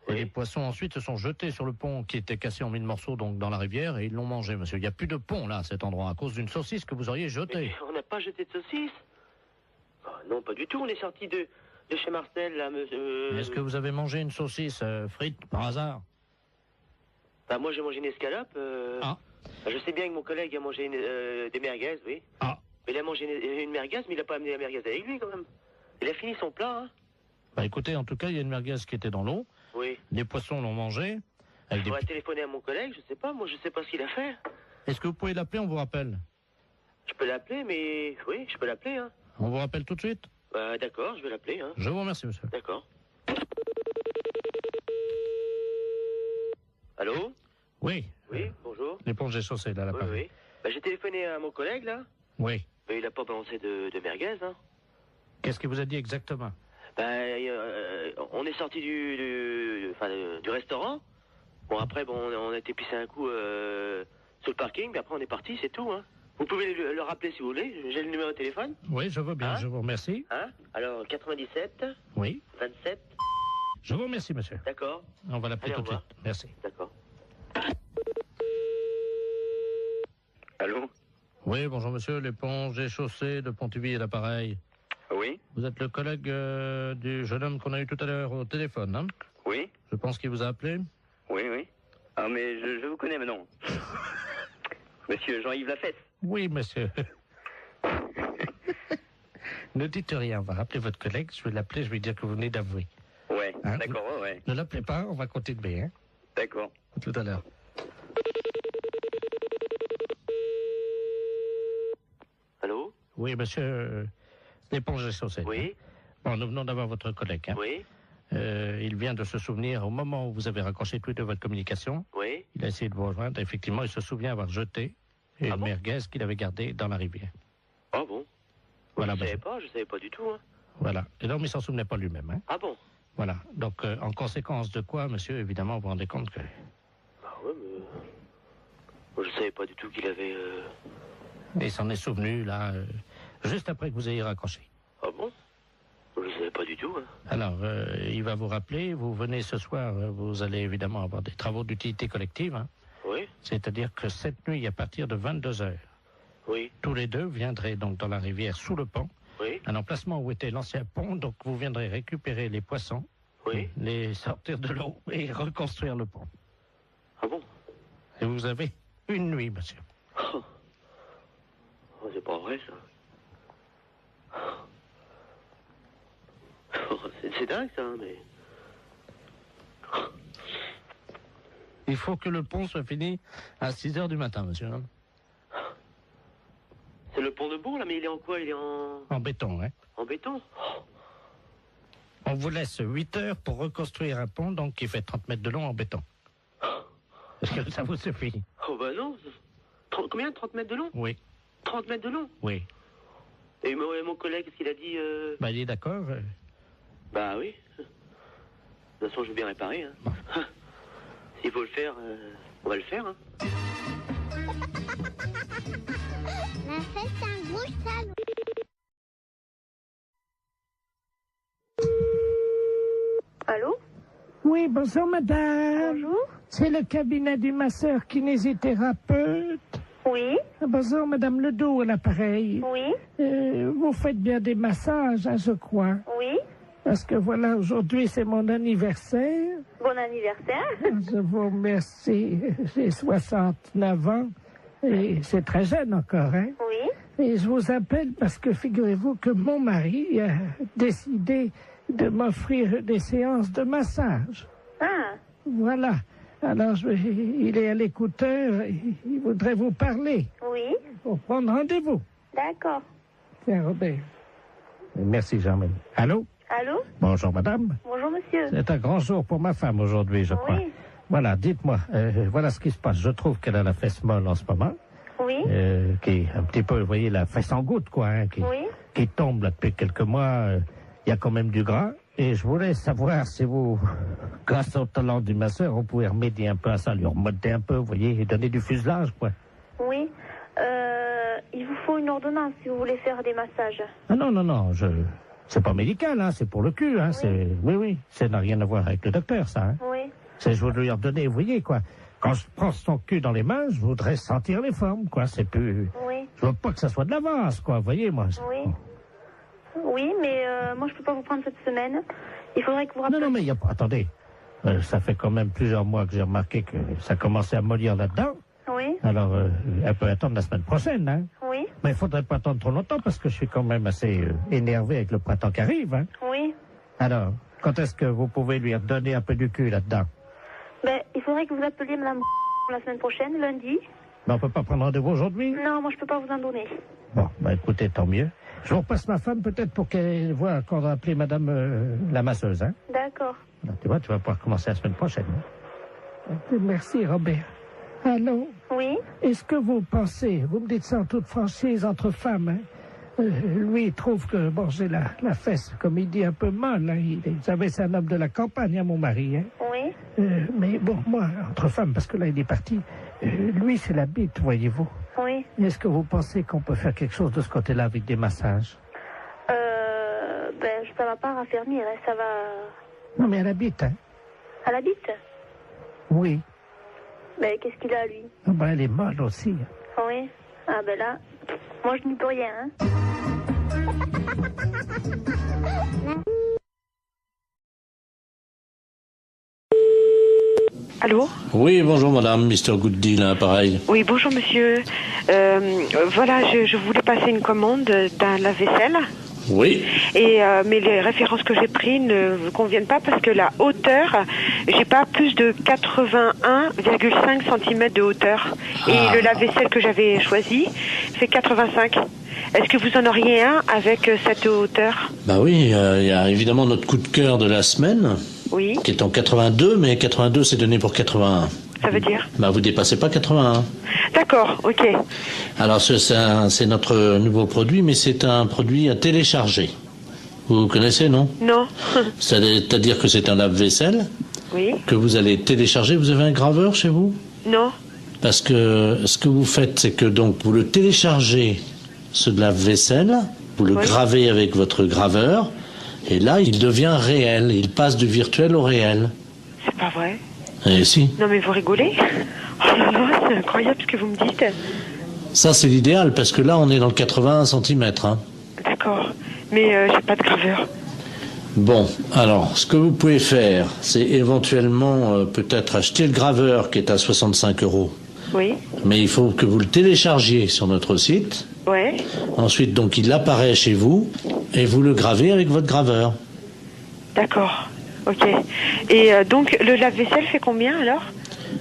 Et les poissons ensuite se sont jetés sur le pont qui était cassé en 1000 morceaux donc dans la rivière et ils l'ont mangé, monsieur. Il n'y a plus de pont là à cet endroit à cause d'une saucisse que vous auriez jetée. Mais on n'a pas jeté de saucisse. Oh, non, pas du tout. On est sorti de chez Marcel là, monsieur. Est-ce que vous avez mangé une saucisse frite par hasard? Bah moi j'ai mangé une escalope. Bah, je sais bien que mon collègue a mangé des merguez, oui. Ah. Mais il a mangé une merguez, mais il n'a pas amené la merguez avec lui quand même. Il a fini son plat, hein. Bah écoutez, en tout cas, il y a une merguez qui était dans l'eau. Oui. Les poissons l'ont mangé. Je pourrais téléphoner à mon collègue, je sais pas, moi je sais pas ce qu'il a fait. Est-ce que vous pouvez l'appeler, on vous rappelle? Je peux l'appeler, mais... Oui, je peux l'appeler, hein. On vous rappelle tout de suite? Bah d'accord, je vais l'appeler, hein. Je vous remercie, monsieur. D'accord. Allô? Oui. Oui, bonjour. L'éponge des chaussées, là, Oui, oui. Bah j'ai téléphoné à mon collègue, là. Oui. Mais il a pas balancé de merguez, hein. Qu'est-ce qu'il vous a dit exactement? On est sorti du restaurant. Bon, après, on a été pisser un coup sur le parking, puis après on est parti, c'est tout, hein. Vous pouvez le rappeler si vous voulez, j'ai le numéro de téléphone. Oui, je veux bien, je vous remercie. Hein? Alors, 97. Oui. 27. Je vous remercie, monsieur. D'accord. On va l'appeler tout de suite. Merci. D'accord. Allô? Oui, bonjour monsieur, l'éponge des chaussées de Pontivy et l'appareil. Oui. Vous êtes le collègue du jeune homme qu'on a eu tout à l'heure au téléphone, hein? Oui. Je pense qu'il vous a appelé. Oui, oui. Ah, mais je vous connais maintenant. Monsieur Jean-Yves Lafesse. Oui, monsieur. Ne dites rien, on va rappeler votre collègue, je vais l'appeler, je vais dire que vous venez d'avouer. Ouais, Hein, d'accord, ouais. Ne l'appelez pas, on va continuer, hein? D'accord. À tout à l'heure. Allô? Oui, monsieur, l'éponge des chaussées. Oui. Bon, nous venons d'avoir votre collègue, hein? Oui. Il vient de se souvenir, au moment où vous avez raccroché tous les deux votre communication, Oui. il a essayé de vous rejoindre, effectivement, il se souvient avoir jeté une merguez qu'il avait gardée dans la rivière. Ah bon? Voilà, Je savais pas du tout, hein. Voilà. Et donc, il ne s'en souvenait pas lui-même, hein? Ah bon? Voilà. Donc, en conséquence de quoi, monsieur, évidemment, vous vous rendez compte que... Bah ouais, mais... Moi, je savais pas du tout qu'il avait... Il s'en est souvenu, là, juste après que vous ayez raccroché. Ah bon? Je savais pas du tout, hein. Alors, il va vous rappeler, vous venez ce soir, vous allez évidemment avoir des travaux d'utilité collective, hein. Oui. C'est-à-dire que cette nuit, à partir de 22h, oui. Tous les deux viendraient donc dans la rivière sous le pont, oui. à l'emplacement où était l'ancien pont, donc vous viendrez récupérer les poissons, oui. les sortir de l'eau et reconstruire le pont. Ah bon? Et vous avez une nuit, monsieur. Oh, c'est pas vrai, ça. Oh, c'est dingue, ça, mais... Il faut que le pont soit fini à 6h du matin, monsieur. C'est le pont de Bourg, là, mais il est en quoi? Il est en béton, hein. En béton? On vous laisse 8 heures pour reconstruire un pont, donc qui fait 30 mètres de long en béton. Est-ce que ça vous suffit? Oh bah non. Combien? 30 mètres de long? Oui. 30 mètres de long? Oui. Et mon collègue, qu'est-ce qu'il a dit? Bah, il est d'accord. Bah oui. De toute façon, je veux bien réparer, hein. Bon. S'il faut le faire, on va le faire, hein. La fête, c'est un gros salon. Allô? Oui, bonjour madame. Bonjour. C'est le cabinet du masseur kinésithérapeute. Oui. Bonjour madame Ledoux à l'appareil. Oui. Vous faites bien des massages, hein, je crois. Oui. Parce que voilà, aujourd'hui c'est mon anniversaire. Bon anniversaire. Je vous remercie. J'ai 69 ans et c'est très jeune encore, hein. Oui. Et je vous appelle parce que figurez-vous que mon mari a décidé de m'offrir des séances de massage. Ah. Voilà. Alors, il est à l'écouteur, il voudrait vous parler. Oui. Pour prendre rendez-vous. D'accord. Tiens, Robert. Merci, Germaine. Allô? Allô? Bonjour, madame. Bonjour, monsieur. C'est un grand jour pour ma femme aujourd'hui, je crois. Oui. Voilà, dites-moi, voilà ce qui se passe. Je trouve qu'elle a la fesse molle en ce moment. Oui. Qui est un petit peu, vous voyez, la fesse en goutte, quoi, hein, qui tombe là depuis quelques mois. Il y a quand même du gras. Et je voulais savoir si vous, grâce au talent du masseur, on pouvait remédier un peu à ça, lui remonter un peu, vous voyez, et donner du fuselage, quoi. Oui. Il vous faut une ordonnance si vous voulez faire des massages. Ah non, non, non, c'est pas médical, hein, c'est pour le cul, hein, oui, ça n'a rien à voir avec le docteur, ça, hein. Oui. C'est, je veux lui redonner, vous voyez, quoi. Quand je prends son cul dans les mains, je voudrais sentir les formes, quoi, c'est plus... Oui. Je veux pas que ça soit de l'avance, quoi, vous voyez, moi. Oui. Oui, mais moi, je peux pas vous prendre cette semaine. Il faudrait que vous rappeliez... Non, non, mais il y a pas... Attendez, ça fait quand même plusieurs mois que j'ai remarqué que ça commençait à mollir là-dedans. Oui. Alors, elle peut attendre la semaine prochaine, hein. Oui. Mais il faudrait pas attendre trop longtemps parce que je suis quand même assez énervé avec le printemps qui arrive, hein. Oui. Alors, quand est-ce que vous pouvez lui redonner un peu du cul là-dedans? Ben, il faudrait que vous appeliez Madame la semaine prochaine, lundi. Mais on peut pas prendre rendez-vous aujourd'hui? Non, moi, je peux pas vous en donner. Bon, bah écoutez, tant mieux. Je vous repasse ma femme peut-être pour qu'elle voit qu'on va appeler Madame la masseuse, hein. D'accord. Alors, tu vois, tu vas pouvoir commencer la semaine prochaine. Merci, Robert. Allô? Oui? Est-ce que vous pensez, vous me dites ça en toute franchise entre femmes, hein? Lui, il trouve que, bon, j'ai la fesse, comme il dit, un peu molle, hein. Vous savez, c'est un homme de la campagne, hein, mon mari, hein. Oui? Mais bon, moi, entre femmes, parce que là, il est parti, lui, c'est la bite, voyez-vous. Oui. Est-ce que vous pensez qu'on peut faire quelque chose de ce côté-là avec des massages? Ben, ça va pas raffermir, hein, ça va... Non, mais elle habite, hein? À la bite? Oui. Ben, qu'est-ce qu'il a, lui? Oh, ben, elle est molle aussi. Oui. Ah, ben là, moi, je n'y peux rien, hein. Allô? Oui, bonjour madame, Mr. Good Deal, hein, pareil. Oui, bonjour monsieur. Voilà, je voulais passer une commande d'un lave-vaisselle. Oui. Mais les références que j'ai prises ne vous conviennent pas parce que la hauteur, j'ai pas plus de 81,5 cm de hauteur. Et le lave-vaisselle que j'avais choisi fait 85. Est-ce que vous en auriez un avec cette hauteur? Bah oui, il y a évidemment notre coup de cœur de la semaine. Oui. Qui est en 82, mais 82 c'est donné pour 81. Ça veut dire? Bah vous dépassez pas 81. D'accord, ok. Alors c'est notre nouveau produit, mais c'est un produit à télécharger. Vous connaissez, non? Non. C'est-à-dire que c'est un lave-vaisselle. Oui. Que vous allez télécharger. Vous avez un graveur chez vous? Non. Parce que ce que vous faites, c'est que donc vous le téléchargez, ce lave-vaisselle, vous le gravez avec votre graveur, et là il devient réel. Il passe du virtuel au réel. C'est pas vrai? Eh si. Non mais vous rigolez? Oh là là, c'est incroyable ce que vous me dites. Ça c'est l'idéal parce que là on est dans le 81 cm. Hein. D'accord, mais j'ai pas de graveur. Bon, alors ce que vous pouvez faire, c'est éventuellement peut-être acheter le graveur qui est à 65 €. Oui. Mais il faut que vous le téléchargiez sur notre site. Ouais. Ensuite donc il apparaît chez vous et vous le gravez avec votre graveur. D'accord. Ok. Et donc, le lave-vaisselle fait combien alors?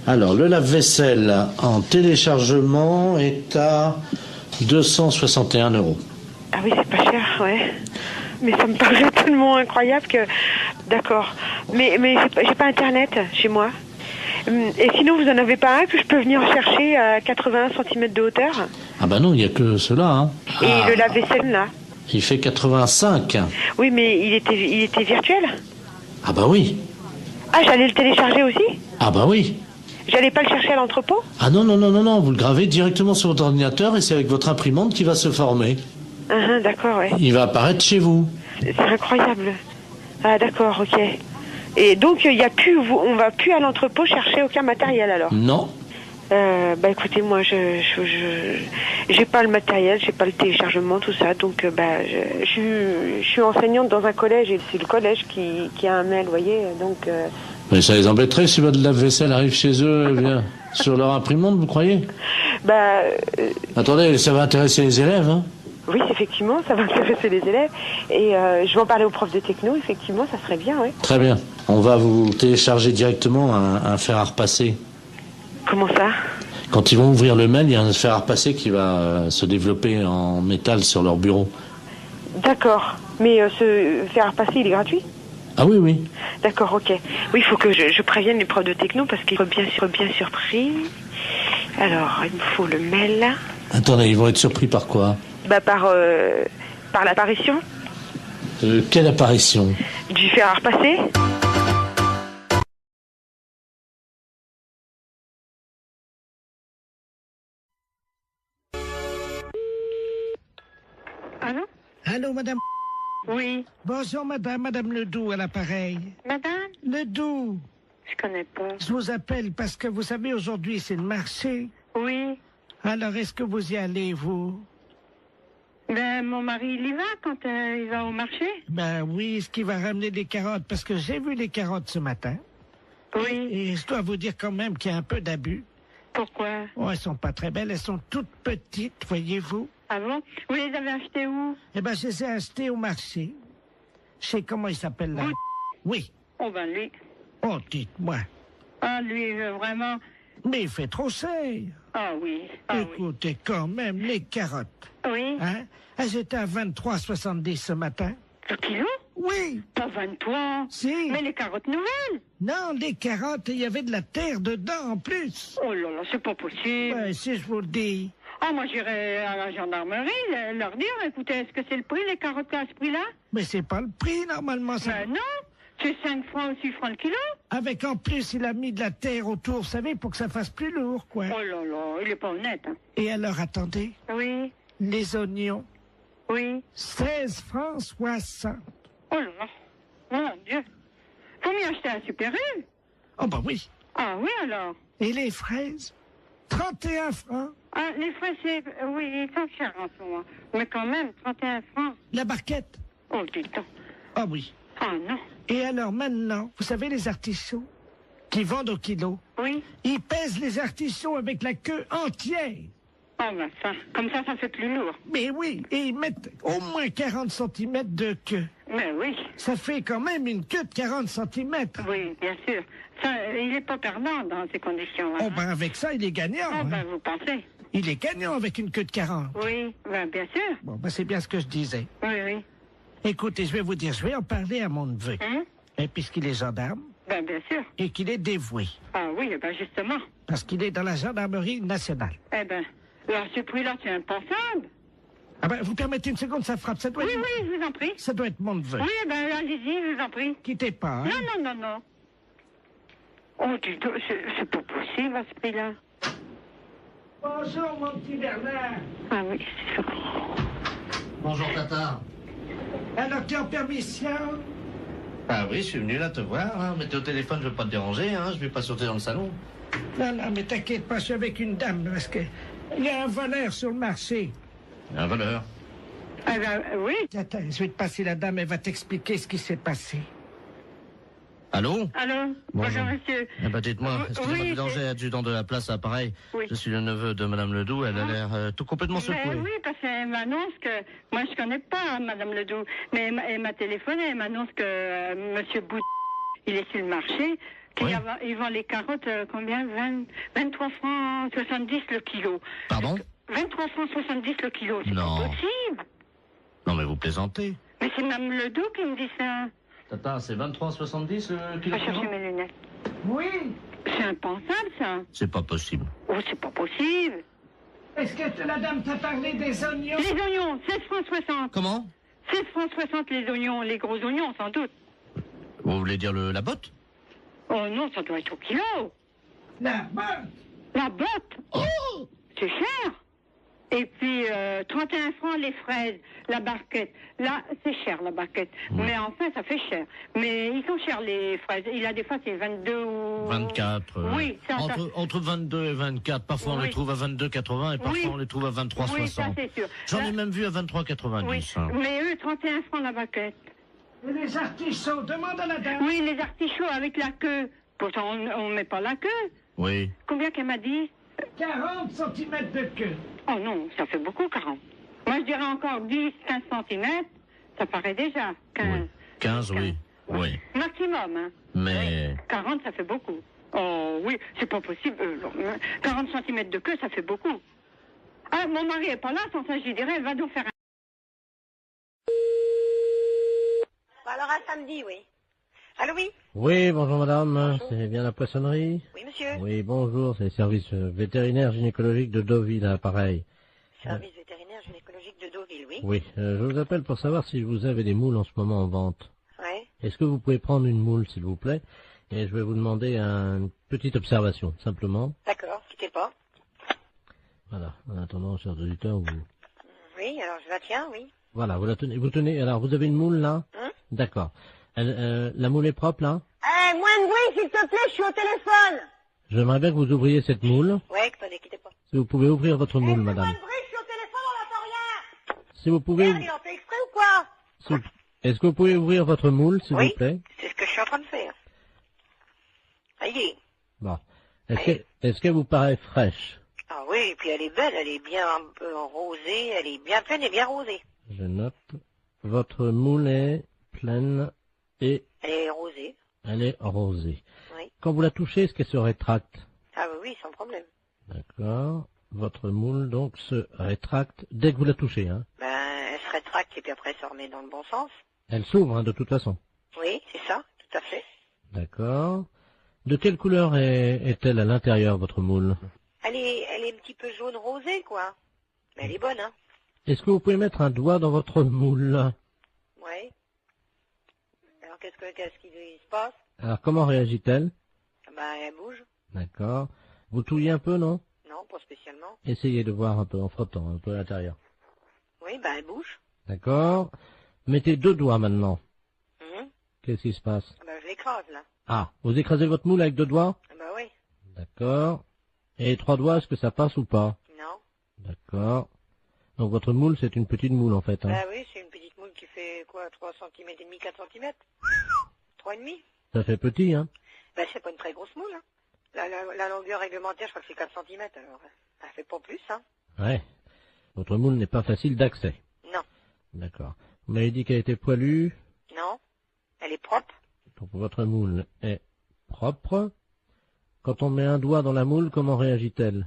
Alors, le lave-vaisselle en téléchargement est à 261 €. Ah oui, c'est pas cher, ouais. Mais ça me paraît tellement incroyable que... D'accord. Mais j'ai pas Internet chez moi. Et sinon, vous en avez pas un que je peux venir chercher à 81 cm de hauteur? Ah bah non, il n'y a que cela. Hein. Et le lave-vaisselle, là? Il fait 85. Oui, mais il était virtuel? Ah bah oui. Ah, j'allais le télécharger aussi? Ah bah oui. J'allais pas le chercher à l'entrepôt? Ah non, non, non, non, non, vous le gravez directement sur votre ordinateur et c'est avec votre imprimante qui va se former. D'accord, ouais. Il va apparaître chez vous. C'est incroyable. Ah d'accord, ok. Et donc, il y a plus, on va plus à l'entrepôt chercher aucun matériel alors? Non. Bah écoutez, moi j'ai pas le matériel, j'ai pas le téléchargement, tout ça, donc je suis enseignante dans un collège et c'est le collège qui a un mail, vous voyez, donc... Mais ça les embêterait si votre lave-vaisselle arrive chez eux et vient sur leur imprimante, vous croyez? Bah... Attendez, ça va intéresser les élèves, hein? Oui, effectivement, ça va intéresser les élèves et je vais en parler aux profs de techno, effectivement, ça serait bien, oui. Très bien. On va vous télécharger directement un fer à repasser. Comment ça? Quand ils vont ouvrir le mail, il y a un fer à repasser qui va se développer en métal sur leur bureau. D'accord. Mais ce fer à repasser, il est gratuit? Ah oui, oui. D'accord, ok. Oui, il faut que je prévienne les profs de techno parce qu'ils sont bien surpris. Alors, il me faut le mail. Attendez, ils vont être surpris par quoi? Bah, par l'apparition. Quelle apparition? Du fer à repasser. Allô, madame? Oui. Bonjour, madame Ledoux à l'appareil. Madame? Ledoux. Je connais pas. Je vous appelle parce que vous savez, aujourd'hui, c'est le marché. Oui. Alors, est-ce que vous y allez, vous? Ben, mon mari, il y va quand il va au marché? Ben oui, est-ce qu'il va ramener des carottes? Parce que j'ai vu les carottes ce matin. Oui. Et je dois vous dire quand même qu'il y a un peu d'abus. Pourquoi? Oh, elles sont pas très belles, elles sont toutes petites, voyez-vous. Ah bon? Vous les avez achetées où? Eh ben, je les ai achetées au marché. Je sais comment il s'appelle là. Oui. Oh ben lui. Oh, dites-moi. Ah, lui, vraiment... Mais il fait trop cher. Ah oui. Ah, écoutez, quand même, les carottes. Oui. Hein? Elles étaient à 23,70 ce matin. Le kilo? Oui. Pas 23. Si. Mais les carottes nouvelles? Non, les carottes, il y avait de la terre dedans en plus. Oh là là, c'est pas possible. Ouais, si je vous le dis. Ah, moi j'irai à la gendarmerie leur dire, écoutez, est-ce que c'est le prix, les carottes à ce prix-là? Mais c'est pas le prix, normalement. Ça... Ben non, c'est 5 francs ou 6 francs le kilo. Avec en plus, il a mis de la terre autour, vous savez, pour que ça fasse plus lourd, quoi. Oh là là, il est pas honnête. Hein. Et alors, attendez. Oui. Les oignons. Oui. 16 francs 60. Oh là là, mon Dieu. Faut m'y acheter un Super U. Oh bah oui. Ah oui alors. Et les fraises? 31 francs. Ah, les fraises, oui, ils sont chers en ce moment. Mais quand même, 31 francs. La barquette? Oh, dis donc. Ah oui. Ah non. Et alors maintenant, vous savez les artichauts qui vendent au kilo? Oui. Ils pèsent les artichauts avec la queue entière. Oh ben ça, comme ça fait plus lourd. Mais oui, et ils mettent au moins 40 cm de queue. Mais oui. Ça fait quand même une queue de 40 cm. Oui, bien sûr. Ça, il n'est pas perdant dans ces conditions-là. Oh ben avec ça, il est gagnant. Oh ben vous pensez? Il est gagnant avec une queue de 40. Oui, ben bien sûr. Bon, ben c'est bien ce que je disais. Oui, oui. Écoutez, je vais vous dire, je vais en parler à mon neveu. Et puisqu'il est gendarme. Ben bien sûr. Et qu'il est dévoué. Ah oui, ben justement. Parce qu'il est dans la gendarmerie nationale. Eh ben, alors ce prix-là, c'est impensable. Ah ben, vous permettez une seconde, ça frappe. Ça doit Oui, être... oui, je vous en prie. Ça doit être mon neveu. Oui, ben allez-y, je vous en prie. Quittez pas, hein. Non, non, non, non. Oh, dis donc, c'est pas possible à ce prix-là. Bonjour, mon petit Bernard. Ah oui, c'est ça. Bonjour, Tata. Alors, tu es en permission? Ah oui, je suis venu là te voir, hein. Mais t'es au téléphone, je veux pas te déranger, hein. Je vais pas sauter dans le salon. Non, non, mais t'inquiète pas, je suis avec une dame, parce que il y a un voleur sur le marché. Un voleur? Ah ben, oui. Attends, je vais te passer la dame, elle va t'expliquer ce qui s'est passé. Allô? Allô? Bonjour, monsieur. Eh ben, dites-moi, excusez-moi du danger, adjudant de la place, appareil. Oui. Je suis le neveu de Madame Ledoux, elle a l'air tout complètement secouée. Mais oui, parce qu'elle m'annonce que... Moi, je connais pas Madame Ledoux, mais elle m'a téléphoné, elle m'annonce que Monsieur Bout, il est sur le marché, qu'il vend les carottes, combien? 23 francs 70 le kilo. Pardon? 23 francs 70 le kilo, c'est pas possible. Non, mais vous plaisantez. Mais c'est Mme Ledoux qui me dit ça. Tata, c'est 23,70 le Je kilo? vais chercher mes lunettes. Oui. C'est impensable, ça. C'est pas possible. Oh, c'est pas possible. Est-ce que la dame t'a parlé des oignons? Les oignons, 16 francs 60. Comment? 16 francs 60 les oignons, les gros oignons, sans doute. Vous voulez dire la botte? Oh non, ça doit être au kilo. La botte? La botte? Oh, c'est cher. Et puis, 31 francs les fraises, la barquette. Là, c'est cher, la barquette. Mais enfin, ça fait cher. Mais ils sont chers, les fraises. Il y a des fois, c'est 22 ou... 24. Oui, ça, entre 22 et 24. Parfois, on les trouve à 22,80 et parfois, on les trouve à 23,60. Oui, ça, c'est sûr. J'en ai même vu à 23,90. Oui, mais eux, 31 francs la barquette. Et les artichauts, demande à la dame. Oui, les artichauts avec la queue. Pourtant, on ne met pas la queue. Oui. Combien qu'elle m'a dit? 40 cm de queue. Oh non, ça fait beaucoup, 40. Moi, je dirais encore 10, 15 cm. Ça paraît déjà. 15. Oui. 15, oui. Oui. Maximum, hein. Mais... Oui. 40, ça fait beaucoup. Oh oui, c'est pas possible. 40 cm de queue, ça fait beaucoup. Ah, mon mari est pas là, sans ça, je lui dirais, va donc faire un... Bon, alors à samedi, oui. Allô, oui? Oui, bonjour madame, c'est bien la poissonnerie? Oui, monsieur. Oui, bonjour, c'est le service vétérinaire gynécologique de Deauville, à l'appareil. Service vétérinaire gynécologique de Deauville, oui. Oui, je vous appelle pour savoir si vous avez des moules en ce moment en vente. Oui. Est-ce que vous pouvez prendre une moule, s'il vous plaît? Et je vais vous demander une petite observation, simplement. D'accord, quittez pas. Voilà, en attendant, chers auditeurs, vous Oui, alors je la tiens, oui. Voilà, vous la tenez. Vous tenez. Alors, vous avez une moule là? Hein? D'accord. La moule est propre là? Eh, moins de bruit, s'il te plaît, je suis au téléphone. J'aimerais bien que vous ouvriez cette moule. Ouais, attendez, quittez pas. Si vous pouvez ouvrir votre moule, madame. Moins de bruit, je suis au téléphone, on n'entend rien. Si vous pouvez. Merde, il en fait exprès ou quoi? Est-ce que vous pouvez ouvrir votre moule, s'il Oui. vous plaît? C'est ce que je suis en train de faire. Ça y est. Bon. Est-ce qu'elle vous paraît fraîche? Ah oui, et puis elle est belle, elle est bien un peu rosée, elle est bien pleine et bien rosée. Je note. Votre moule est pleine et Elle est rosée. elle est rosée. Oui. Quand vous la touchez, est-ce qu'elle se rétracte? Ah oui, oui, sans problème. D'accord. Votre moule, donc, se rétracte dès que vous la touchez, hein? Ben, elle se rétracte et puis après elle se remet dans le bon sens. Elle s'ouvre, hein, de toute façon. Oui, c'est ça, tout à fait. D'accord. De quelle couleur est-elle à l'intérieur, votre moule? Elle est un petit peu jaune rosée, quoi. Mais elle est bonne, hein. Est-ce que vous pouvez mettre un doigt dans votre moule? Oui. Alors qu'est-ce qui se passe? Alors, comment réagit-elle? Ben, elle bouge. D'accord. Vous touillez un peu, non? Non, pas spécialement. Essayez de voir un peu en frottant, un peu à l'intérieur. Oui, ben elle bouge. D'accord. Mettez 2 doigts maintenant. Mhm. Qu'est-ce qui se passe? Ben je l'écrase, là. Ah, vous écrasez votre moule avec 2 doigts? Ben oui. D'accord. Et 3 doigts, est-ce que ça passe ou pas? Non. D'accord. Donc votre moule, c'est une petite moule en fait. Hein. Ben oui, c'est une petite moule qui fait quoi, 3 cm et demi, 4 cm 3,5. Ça fait petit, hein? Ben c'est pas une très grosse moule, hein. La longueur réglementaire, je crois que c'est 4 cm, alors elle fait pas plus, hein. Ouais. Votre moule n'est pas facile d'accès. Non. D'accord. Vous m'avez dit qu'elle était poilue. Non. Elle est propre. Donc votre moule est propre. Quand on met un doigt dans la moule, comment réagit-elle?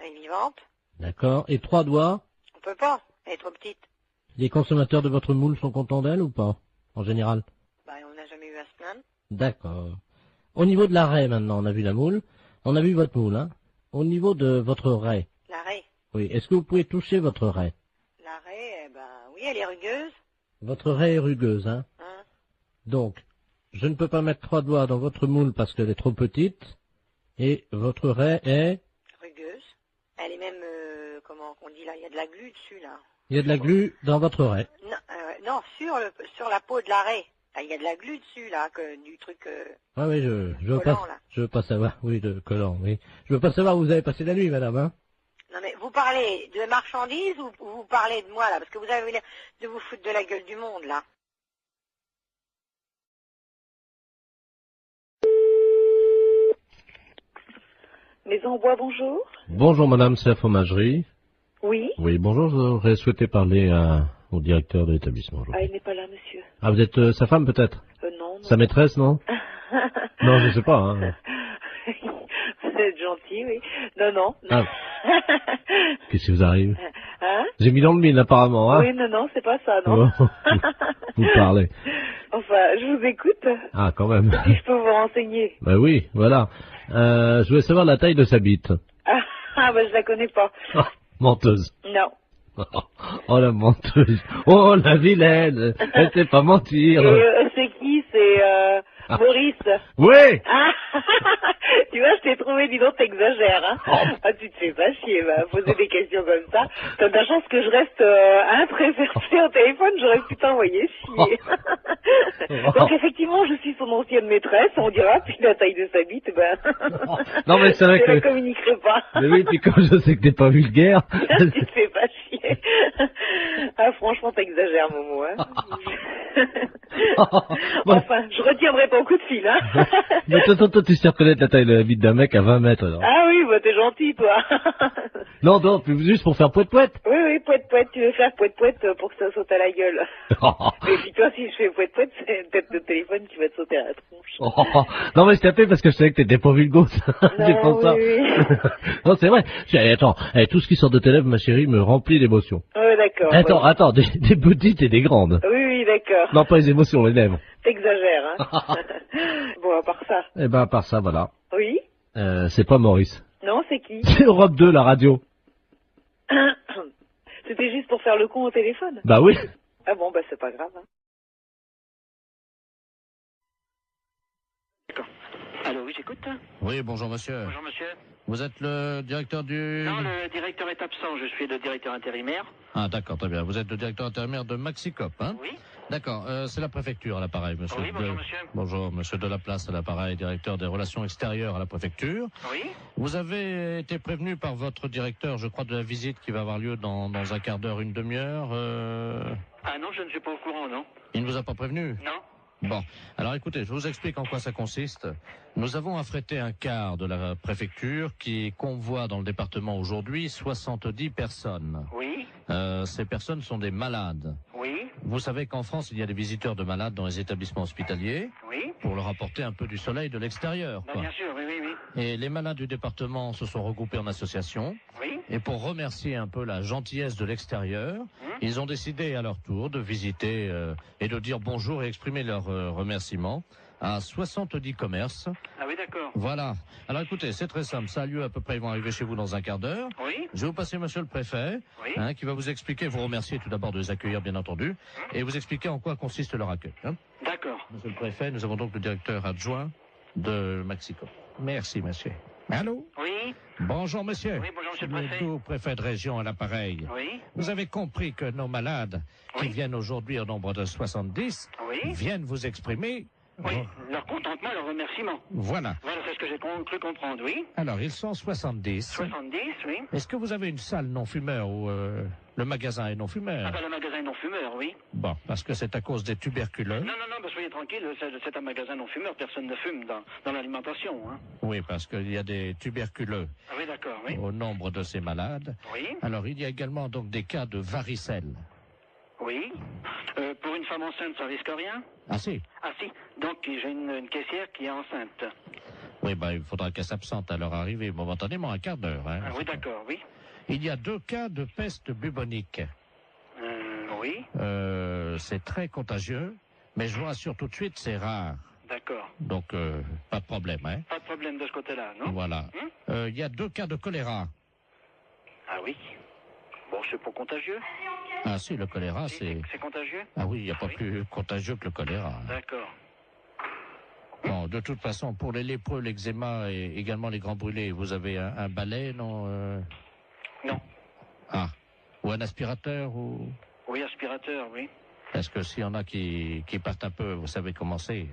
Elle est vivante. D'accord. Et 3 doigts? On peut pas, elle est trop petite. Les consommateurs de votre moule sont contents d'elle ou pas? En général? Ben on n'a jamais eu à se plaindre. D'accord. Au niveau de la raie maintenant, on a vu la moule. On a vu votre moule, hein? Au niveau de votre raie. La raie. Oui. Est-ce que vous pouvez toucher votre raie? La raie, eh ben oui, elle est rugueuse. Votre raie est rugueuse, hein? Donc, je ne peux pas mettre 3 doigts dans votre moule parce qu'elle est trop petite. Et votre raie est? Rugueuse. Elle est même, comment on dit là, il y a de la glu dessus, là. Il y a de la glu dans votre raie. Non, non, sur la peau de la raie. Là, il y a de la glu dessus, là, du truc... Ah oui, je veux collant, pas, là. je veux pas savoir. Oui, de collant, oui. Je veux pas savoir où vous avez passé la nuit, madame, hein? Non, mais vous parlez de marchandises ou vous parlez de moi, là? Parce que vous avez l'air de vous foutre de la gueule du monde, là. Maison en bois, bonjour. Bonjour madame, c'est la fromagerie. Oui. Oui, bonjour, j'aurais souhaité parler au directeur de l'établissement. Ah, il n'est pas là, monsieur. Ah, vous êtes sa femme peut-être? Non. Sa maîtresse, non? Non, je sais pas. Hein. Vous êtes gentil, oui. Non. Ah. Qu'est-ce qui vous arrive? Hein? J'ai mis dans le mille apparemment, hein? Oui, non, c'est pas ça, non. Vous parlez. Enfin, je vous écoute. Ah, quand même. Si je peux vous renseigner. Ben oui, voilà. Je voulais savoir la taille de sa bite. Ah, je la connais pas. Oh, menteuse. Non. Oh, la menteuse. Oh, la vilaine. Elle sait pas mentir. Et c'est qui? C'est Maurice. Oui. Ah, tu vois, je t'ai trouvé, dis donc, t'exagères, hein. Ah, tu te fais pas chier, poser des questions comme ça. T'as de la chance que je reste très versée au téléphone, j'aurais pu t'envoyer chier. Donc, effectivement, je suis son ancienne maîtresse, on dira, puis la taille de sa bite, Non, mais c'est vrai je que... la communiquerai pas. Mais oui, puis comme je sais que t'es pas vulgaire... Tu te fais pas chier. Ah, franchement, t'exagères, Momo, hein. Enfin, je retiendrai ton coup de fil, hein. Mais toi, tu sais reconnaître la taille de la bite d'un mec à 20 mètres, alors. Ah oui, t'es gentil, toi. Non, juste pour faire poète-poète. Oui, poète-poète, tu veux faire poète-poète pour que ça saute à la gueule. Mais puis toi, si je fais poète-poète, c'est peut-être le téléphone qui va te sauter à la tronche. Non, mais je t'ai appelé parce que je savais que t'étais pas vulgose. C'est pour ça. Oui. Non, c'est vrai. Attends, tout ce qui sort de tes lèvres, ma chérie, me remplit d'émotions. Oui, d'accord. Attends, des petites et des grandes. Oui, d'accord. Non, pas les émotions, les lèvres. T'exagères, hein. Bon, à part ça. Eh ben, à part ça, voilà. Oui. C'est pas Maurice. Non, c'est qui? C'est Europe 2, la radio. C'était juste pour faire le con au téléphone? Bah oui. Ah bon, c'est pas grave, hein. Allô, oui, j'écoute. Oui, bonjour monsieur. Bonjour, monsieur. Vous êtes le directeur du... Non, le directeur est absent, je suis le directeur intérimaire. Ah, d'accord, très bien. Vous êtes le directeur intérimaire de Maxicop, hein? Oui. D'accord, c'est la préfecture à l'appareil, monsieur. Oui, bonjour, monsieur. Bonjour, monsieur Delaplace à l'appareil, directeur des relations extérieures à la préfecture. Oui. Vous avez été prévenu par votre directeur, je crois, de la visite qui va avoir lieu dans un quart d'heure, une demi-heure. Ah non, je ne suis pas au courant, non. Il ne vous a pas prévenu? Non. Bon, alors écoutez, je vous explique en quoi ça consiste. Nous avons affrété un quart de la préfecture qui convoie dans le département aujourd'hui 70 personnes. Oui. Ces personnes sont des malades. Oui. Vous savez qu'en France, il y a des visiteurs de malades dans les établissements hospitaliers. Oui. Pour leur apporter un peu du soleil de l'extérieur. Ben, bien sûr, oui, oui, oui. Et les malades du département se sont regroupés en association. Oui. Et pour remercier un peu la gentillesse de l'extérieur, ils ont décidé à leur tour de visiter et de dire bonjour et exprimer leur remerciement à 70 commerces. Ah oui, d'accord. Voilà. Alors écoutez, c'est très simple. Ça a lieu à peu près, ils vont arriver chez vous dans un quart d'heure. Oui. Je vais vous passer monsieur le préfet, Oui. qui va vous expliquer, vous remercier tout d'abord de les accueillir, bien entendu, et vous expliquer en quoi consiste leur accueil. D'accord. Monsieur le préfet, nous avons donc le directeur adjoint de Maxicop. Merci, monsieur. Allô? Oui. Bonjour, monsieur. Oui, bonjour, monsieur le préfet. Tout préfet de région à l'appareil. Oui. Vous avez compris que nos malades, qui viennent aujourd'hui au nombre de 70, viennent vous exprimer... Oui, leur contentement, leur remerciement. Voilà. Voilà, c'est ce que j'ai cru comprendre, oui. Alors, ils sont 70. 70, oui. Est-ce que vous avez une salle non-fumeur ou le magasin est non-fumeur? Ah ben, le magasin non-fumeur, oui. Bon, parce que c'est à cause des tuberculeux. Non, ben, soyez tranquille, c'est un magasin non-fumeur, personne ne fume dans l'alimentation, hein. Oui, parce qu'il y a des tuberculeux Ah oui, d'accord, oui. au nombre de ces malades. Oui. Alors, il y a également donc des cas de varicelle. Oui. Pour une femme enceinte, ça risque rien? Ah si. Ah si. Donc, j'ai une caissière qui est enceinte. Oui, ben, il faudra qu'elle s'absente à leur arrivée momentanément, un quart d'heure. Hein. Ah oui, d'accord, oui. Il y a 2 cas de peste bubonique. Oui. C'est très contagieux, mais je vous rassure tout de suite, c'est rare. D'accord. Donc, pas de problème, hein. Pas de problème de ce côté-là, non? Voilà. Il y a 2 cas de choléra. Ah oui. Bon, c'est pas contagieux? Ah si, le choléra, c'est... C'est contagieux? Ah oui, il n'y a pas plus contagieux que le choléra. D'accord. Bon, de toute façon, pour les lépreux, l'eczéma et également les grands brûlés, vous avez un balai, non Non. Ah. Ou un aspirateur ou... Oui, aspirateur, oui. Parce que s'il y en a qui partent un peu, vous savez comment c'est.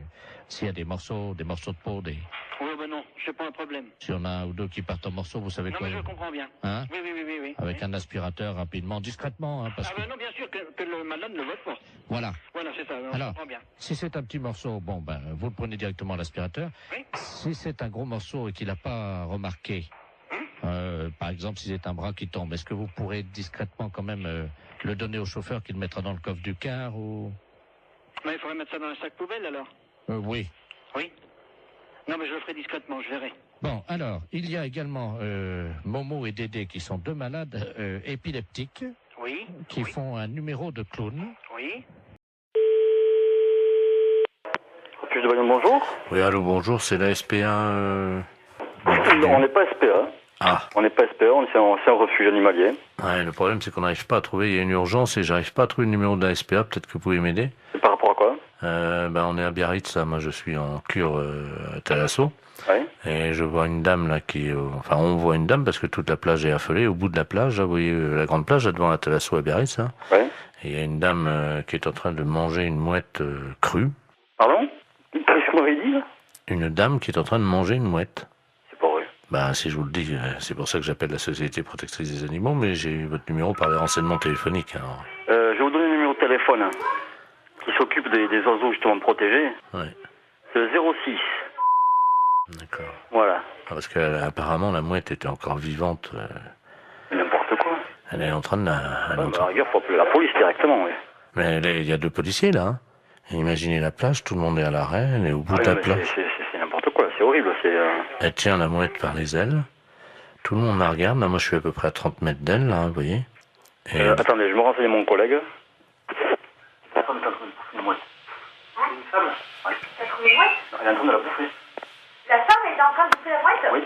S'il y a des morceaux de peau, Oui, ben non, c'est pas un problème. s'il y en a un ou deux qui partent en morceaux, vous savez Non, quoi. mais je comprends bien. Hein? Oui. Avec un aspirateur rapidement, discrètement, hein, parce Ah ben non, bien sûr que le malade ne le vote pas. Voilà. Voilà, c'est ça, je Alors, comprends bien. si c'est un petit morceau, bon, ben, vous le prenez directement à l'aspirateur. Oui. Si c'est un gros morceau et qu'il n'a pas remarqué, par exemple, si c'est un bras qui tombe, est-ce que vous pourrez discrètement quand même le donner au chauffeur qui le mettra dans le coffre du car ou... Mais il faudrait mettre ça dans un sac poubelle, alors? Oui. Oui. Non, mais je le ferai discrètement, je verrai. Bon, alors, il y a également Momo et Dédé qui sont 2 malades épileptiques. Oui. Qui font un numéro de clown. Oui. Bonjour. Oui, allô, bonjour, c'est la SPA. On n'est pas SPA. Ah. On n'est pas SPA, c'est un refuge animalier. Ouais, le problème, c'est qu'on n'arrive pas à trouver. Il y a une urgence et j'arrive pas à trouver le numéro de la SPA. Peut-être que vous pouvez m'aider. Et par rapport à quoi? On est à Biarritz, ça. Moi, je suis en cure à Thalasso. Oui. Et je vois une dame là enfin, on voit une dame parce que toute la plage est affolée. Au bout de la plage, là, vous voyez la grande plage là, devant la Thalasso à Biarritz. Hein. Oui. Et il y a une dame qui est en train de manger une mouette crue. Pardon? Qu'est-ce que vous m'avez dit là? Une dame qui est en train de manger une mouette. C'est pas vrai. Ben, si je vous le dis, c'est pour ça que j'appelle la Société Protectrice des Animaux, mais j'ai eu votre numéro par les renseignements téléphoniques. Alors. Je vais vous donner le numéro de téléphone hein, qui s'occupe des oiseaux justement protégés. Oui. C'est le 06. D'accord. Voilà. Ah, parce qu'apparemment, la mouette était encore vivante. N'importe quoi. Elle est en train de la... À la rigueur, faut appeler la police directement, oui. Mais il y a 2 policiers, là. Hein. Imaginez la plage, tout le monde est à l'arrêt, elle est au bout de la plage. C'est n'importe quoi, c'est horrible. Elle tient la mouette par les ailes. Tout le monde la regarde. Là, moi, je suis à peu près à 30 mètres d'elle, là, vous voyez. Et... attendez, je me renseigne mon collègue. Attendez, une mouette. Une femme? Oui. T'as trouvé une mouette? Elle est en train de la bouffer. La femme est en train de bouffer la mouette? Oui.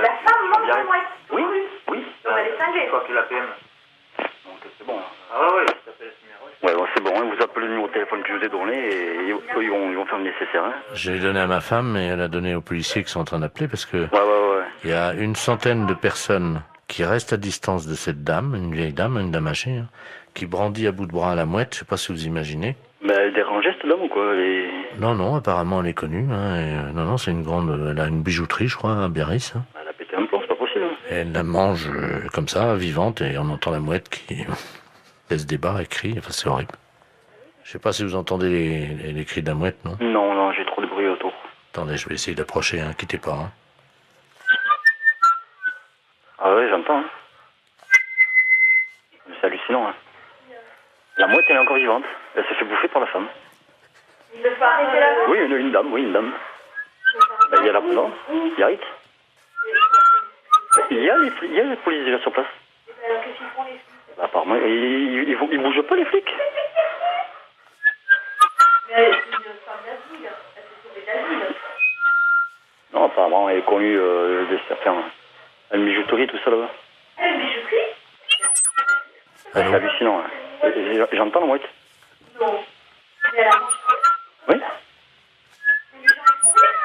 La femme mange la mouette? Oui. Donc elle est cinglée. Quoi que la PM. Donc c'est bon. Ah ouais, ça s'appelle ce numéro. Ouais, bon, c'est bon, hein, vous appelez le numéro de téléphone que je vous ai donné et ils vont faire le nécessaire. Hein. Je l'ai donné à ma femme et elle a donné aux policiers qui sont en train d'appeler parce que... Ouais. Il y a une centaine de personnes qui restent à distance de cette dame, une vieille dame, une dame âgée, hein, qui brandit à bout de bras la mouette, je sais pas si vous imaginez. Mais elle est dérangée cette dame ou quoi? Non, apparemment elle est connue. Hein, et, non, c'est une grande... Elle a une bijouterie, je crois, à Biarritz. Hein. Elle a pété un plomb, c'est pas possible. Et elle la mange comme ça, vivante, et on entend la mouette qui laisse des barres et crie. Enfin, c'est horrible. Je sais pas si vous entendez les cris de la mouette, non? Non, j'ai trop de bruit autour. Attendez, je vais essayer d'approcher, hein, quittez pas. Hein. Ah ouais, j'entends. Hein. C'est hallucinant. Hein. La mouette, elle est encore vivante. Elle s'est fait bouffer par la femme. Il ne faut arrêter la mouette? Oui, une dame. Ben, il y a la... Non, il y a Rick. Il y a les policiers déjà sur place. Alors qu'est-ce qu'ils font les flics? Apparemment, ils bougent pas les flics. Mais elle est une femme d'asile. Elle s'est sauvée d'asile. Non, apparemment, elle est connue de certains... Une bijouterie, tout ça là-bas. Une bijouterie? C'est hallucinant. Hein. J'entends la mouette. Non. Mais elle a... Oui.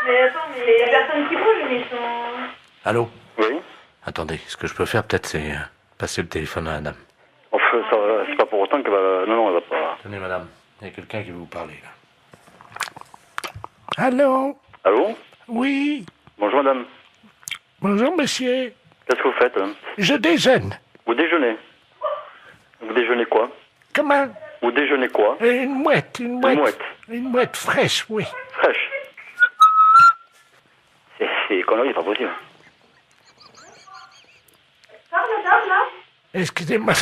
Mais attends, mais il y a personne qui bouge, mais ils sont... Allô? Oui. Attendez, ce que je peux faire peut-être, c'est passer le téléphone à la dame. Enfin, c'est pas pour autant qu'elle va... Non, elle va pas... Tenez, madame, il y a quelqu'un qui veut vous parler, là. Allô? Allô? Oui. Bonjour, madame. Bonjour, monsieur. Qu'est-ce que vous faites? Hein? Je déjeune. Vous déjeunez? Vous déjeunez quoi? Comment? Vous déjeunez quoi? Une mouette. Une mouette? Une mouette fraîche, oui. Fraîche? C'est des conneries, pas possible. Parle, madame, là? Excusez-moi,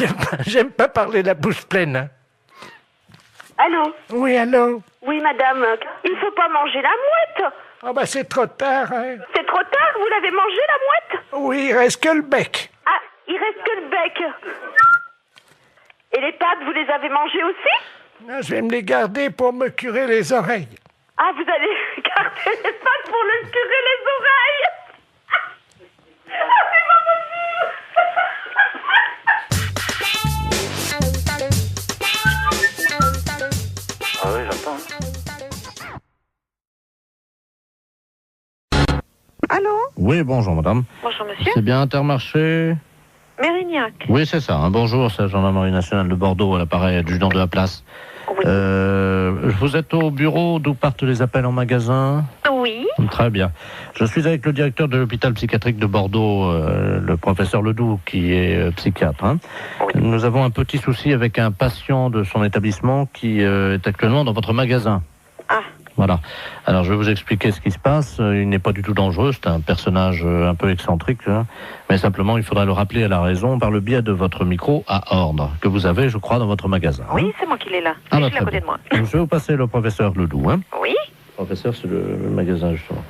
j'aime pas parler la bouche pleine. Hein. Allô? Oui, allô? Oui, madame. Il faut pas manger la mouette. Ah bah c'est trop tard, hein. C'est trop tard, vous l'avez mangé, la mouette? Oui, il reste que le bec. Ah, il reste que le bec. Et les pattes, vous les avez mangées aussi? Non, je vais me les garder pour me curer les oreilles. Ah, vous allez garder les pattes pour le curer les oreilles? Ah, c'est pas possible! Ah oui, j'entends. Allô? Oui, bonjour, madame. Bonjour, monsieur. C'est bien Intermarché? Mérignac. Oui, c'est ça. Hein. Bonjour, c'est la gendarmerie nationale de Bordeaux, à l'appareil adjudant de la place. Oui. Vous êtes au bureau d'où partent les appels en magasin? Oui. Très bien. Je suis avec le directeur de l'hôpital psychiatrique de Bordeaux, le professeur Ledoux, qui est psychiatre. Hein. Oui. Nous avons un petit souci avec un patient de son établissement qui est actuellement dans votre magasin. Ah. Voilà. Alors, je vais vous expliquer ce qui se passe. Il n'est pas du tout dangereux. C'est un personnage un peu excentrique. Hein. Mais simplement, il faudra le rappeler à la raison par le biais de votre micro à ordre, que vous avez, je crois, dans votre magasin. Oui, hein. c'est moi qui l'ai là. Ah, je bah, suis à côté de moi. Donc, je vais vous passer le professeur Ledoux. Hein. Oui. Le professeur, c'est le magasin, justement.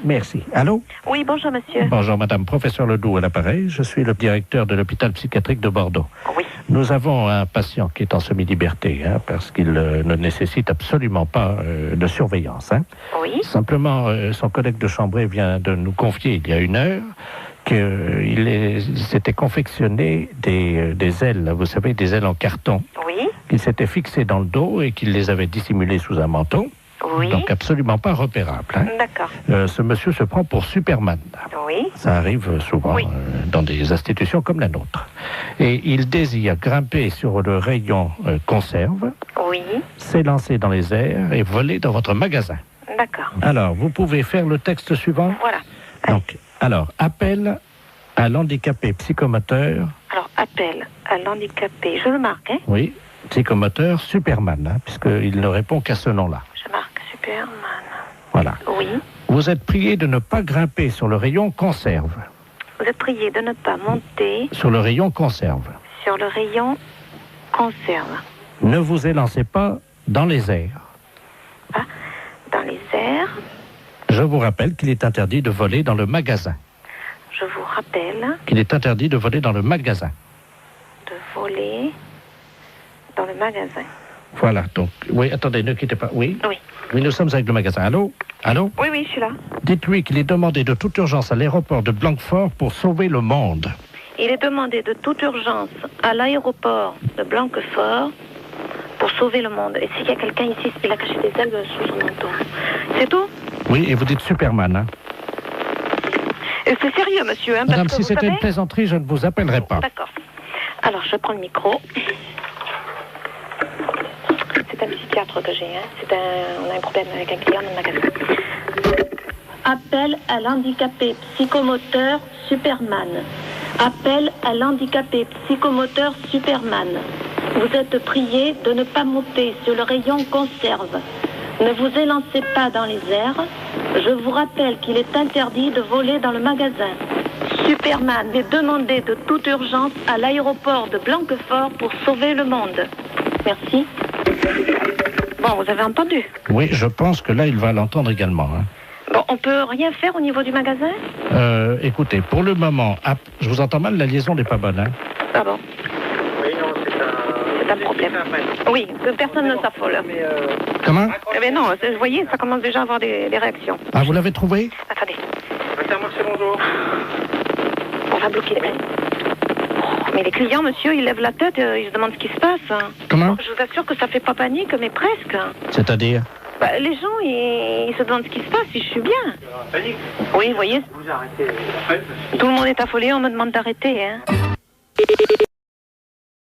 Merci. Allô? Oui, bonjour, monsieur. Bonjour, madame. Professeur Ledoux à l'appareil. Je suis le directeur de l'hôpital psychiatrique de Bordeaux. Oui. Nous avons un patient qui est en semi-liberté, hein, parce qu'il ne nécessite absolument pas de surveillance. Hein. Oui. Simplement, son collègue de chambrée vient de nous confier il y a 1 heure qu'il s'était confectionné des ailes, vous savez, des ailes en carton. Oui. Qu'il s'était fixé dans le dos et qu'il les avait dissimulées sous un manteau. Oui. Donc absolument pas repérable. Hein. D'accord. Ce monsieur se prend pour Superman. Oui. Ça arrive souvent dans des institutions comme la nôtre. Et il désire grimper sur le rayon conserve, oui, s'élancer dans les airs et voler dans votre magasin. D'accord. Alors, vous pouvez faire le texte suivant. Voilà. Donc, appel à l'handicapé psychomoteur. Alors, appel à l'handicapé, je le marque, hein? Oui, psychomoteur Superman, hein, puisqu'il ne répond qu'à ce nom-là. Je marque Superman. Voilà. Oui. Vous êtes prié de ne pas grimper sur le rayon conserve. Vous êtes prié de ne pas monter sur le rayon conserve. Sur le rayon conserve. Ne vous élancez pas dans les airs. Ah, dans les airs. Je vous rappelle qu'il est interdit de voler dans le magasin. Je vous rappelle qu'il est interdit de voler dans le magasin. De voler dans le magasin. Voilà, donc, oui, attendez, ne quittez pas. Oui. Oui. Oui, nous sommes avec le magasin. Allô? Allô? Oui, oui, je suis là. Dites-lui qu'il est demandé de toute urgence à l'aéroport de Blanquefort pour sauver le monde. Il est demandé de toute urgence à l'aéroport de Blanquefort pour sauver le monde. Et s'il y a quelqu'un ici qui a caché des ailes sous son manteau. C'est tout? Oui, et vous dites Superman, hein? C'est sérieux, monsieur. Hein, Madame, parce que si c'était une plaisanterie, je ne vous appellerai pas. D'accord. Alors, je prends le micro. C'est un psychiatre que j'ai. Hein. On a un problème avec un client dans le magasin. Appel à l'handicapé psychomoteur Superman. Appel à l'handicapé psychomoteur Superman. Vous êtes prié de ne pas monter sur le rayon conserve. Ne vous élancez pas dans les airs. Je vous rappelle qu'il est interdit de voler dans le magasin. Superman est demandé de toute urgence à l'aéroport de Blanquefort pour sauver le monde. Merci. Bon, vous avez entendu? Oui, je pense que là, il va l'entendre également. Hein. Bon, on peut rien faire au niveau du magasin? Écoutez, pour le moment, je vous entends mal, la liaison n'est pas bonne. Hein. Ah bon? Oui, non, C'est un problème. Oui, que personne ne s'affole. Comment? Eh bien non, vous voyez, ça commence déjà à avoir des réactions. Ah, vous l'avez trouvé? Attendez. Intermarché, bonjour. On va bloquer les mains. Mais les clients, monsieur, ils lèvent la tête, ils se demandent ce qui se passe. Comment? Je vous assure que ça fait pas panique, mais presque. C'est-à-dire? Bah, les gens, ils se demandent ce qui se passe, si je suis bien. Panique? Oui, vous voyez. Vous arrêtez. Tout le monde est affolé, on me demande d'arrêter. Hein.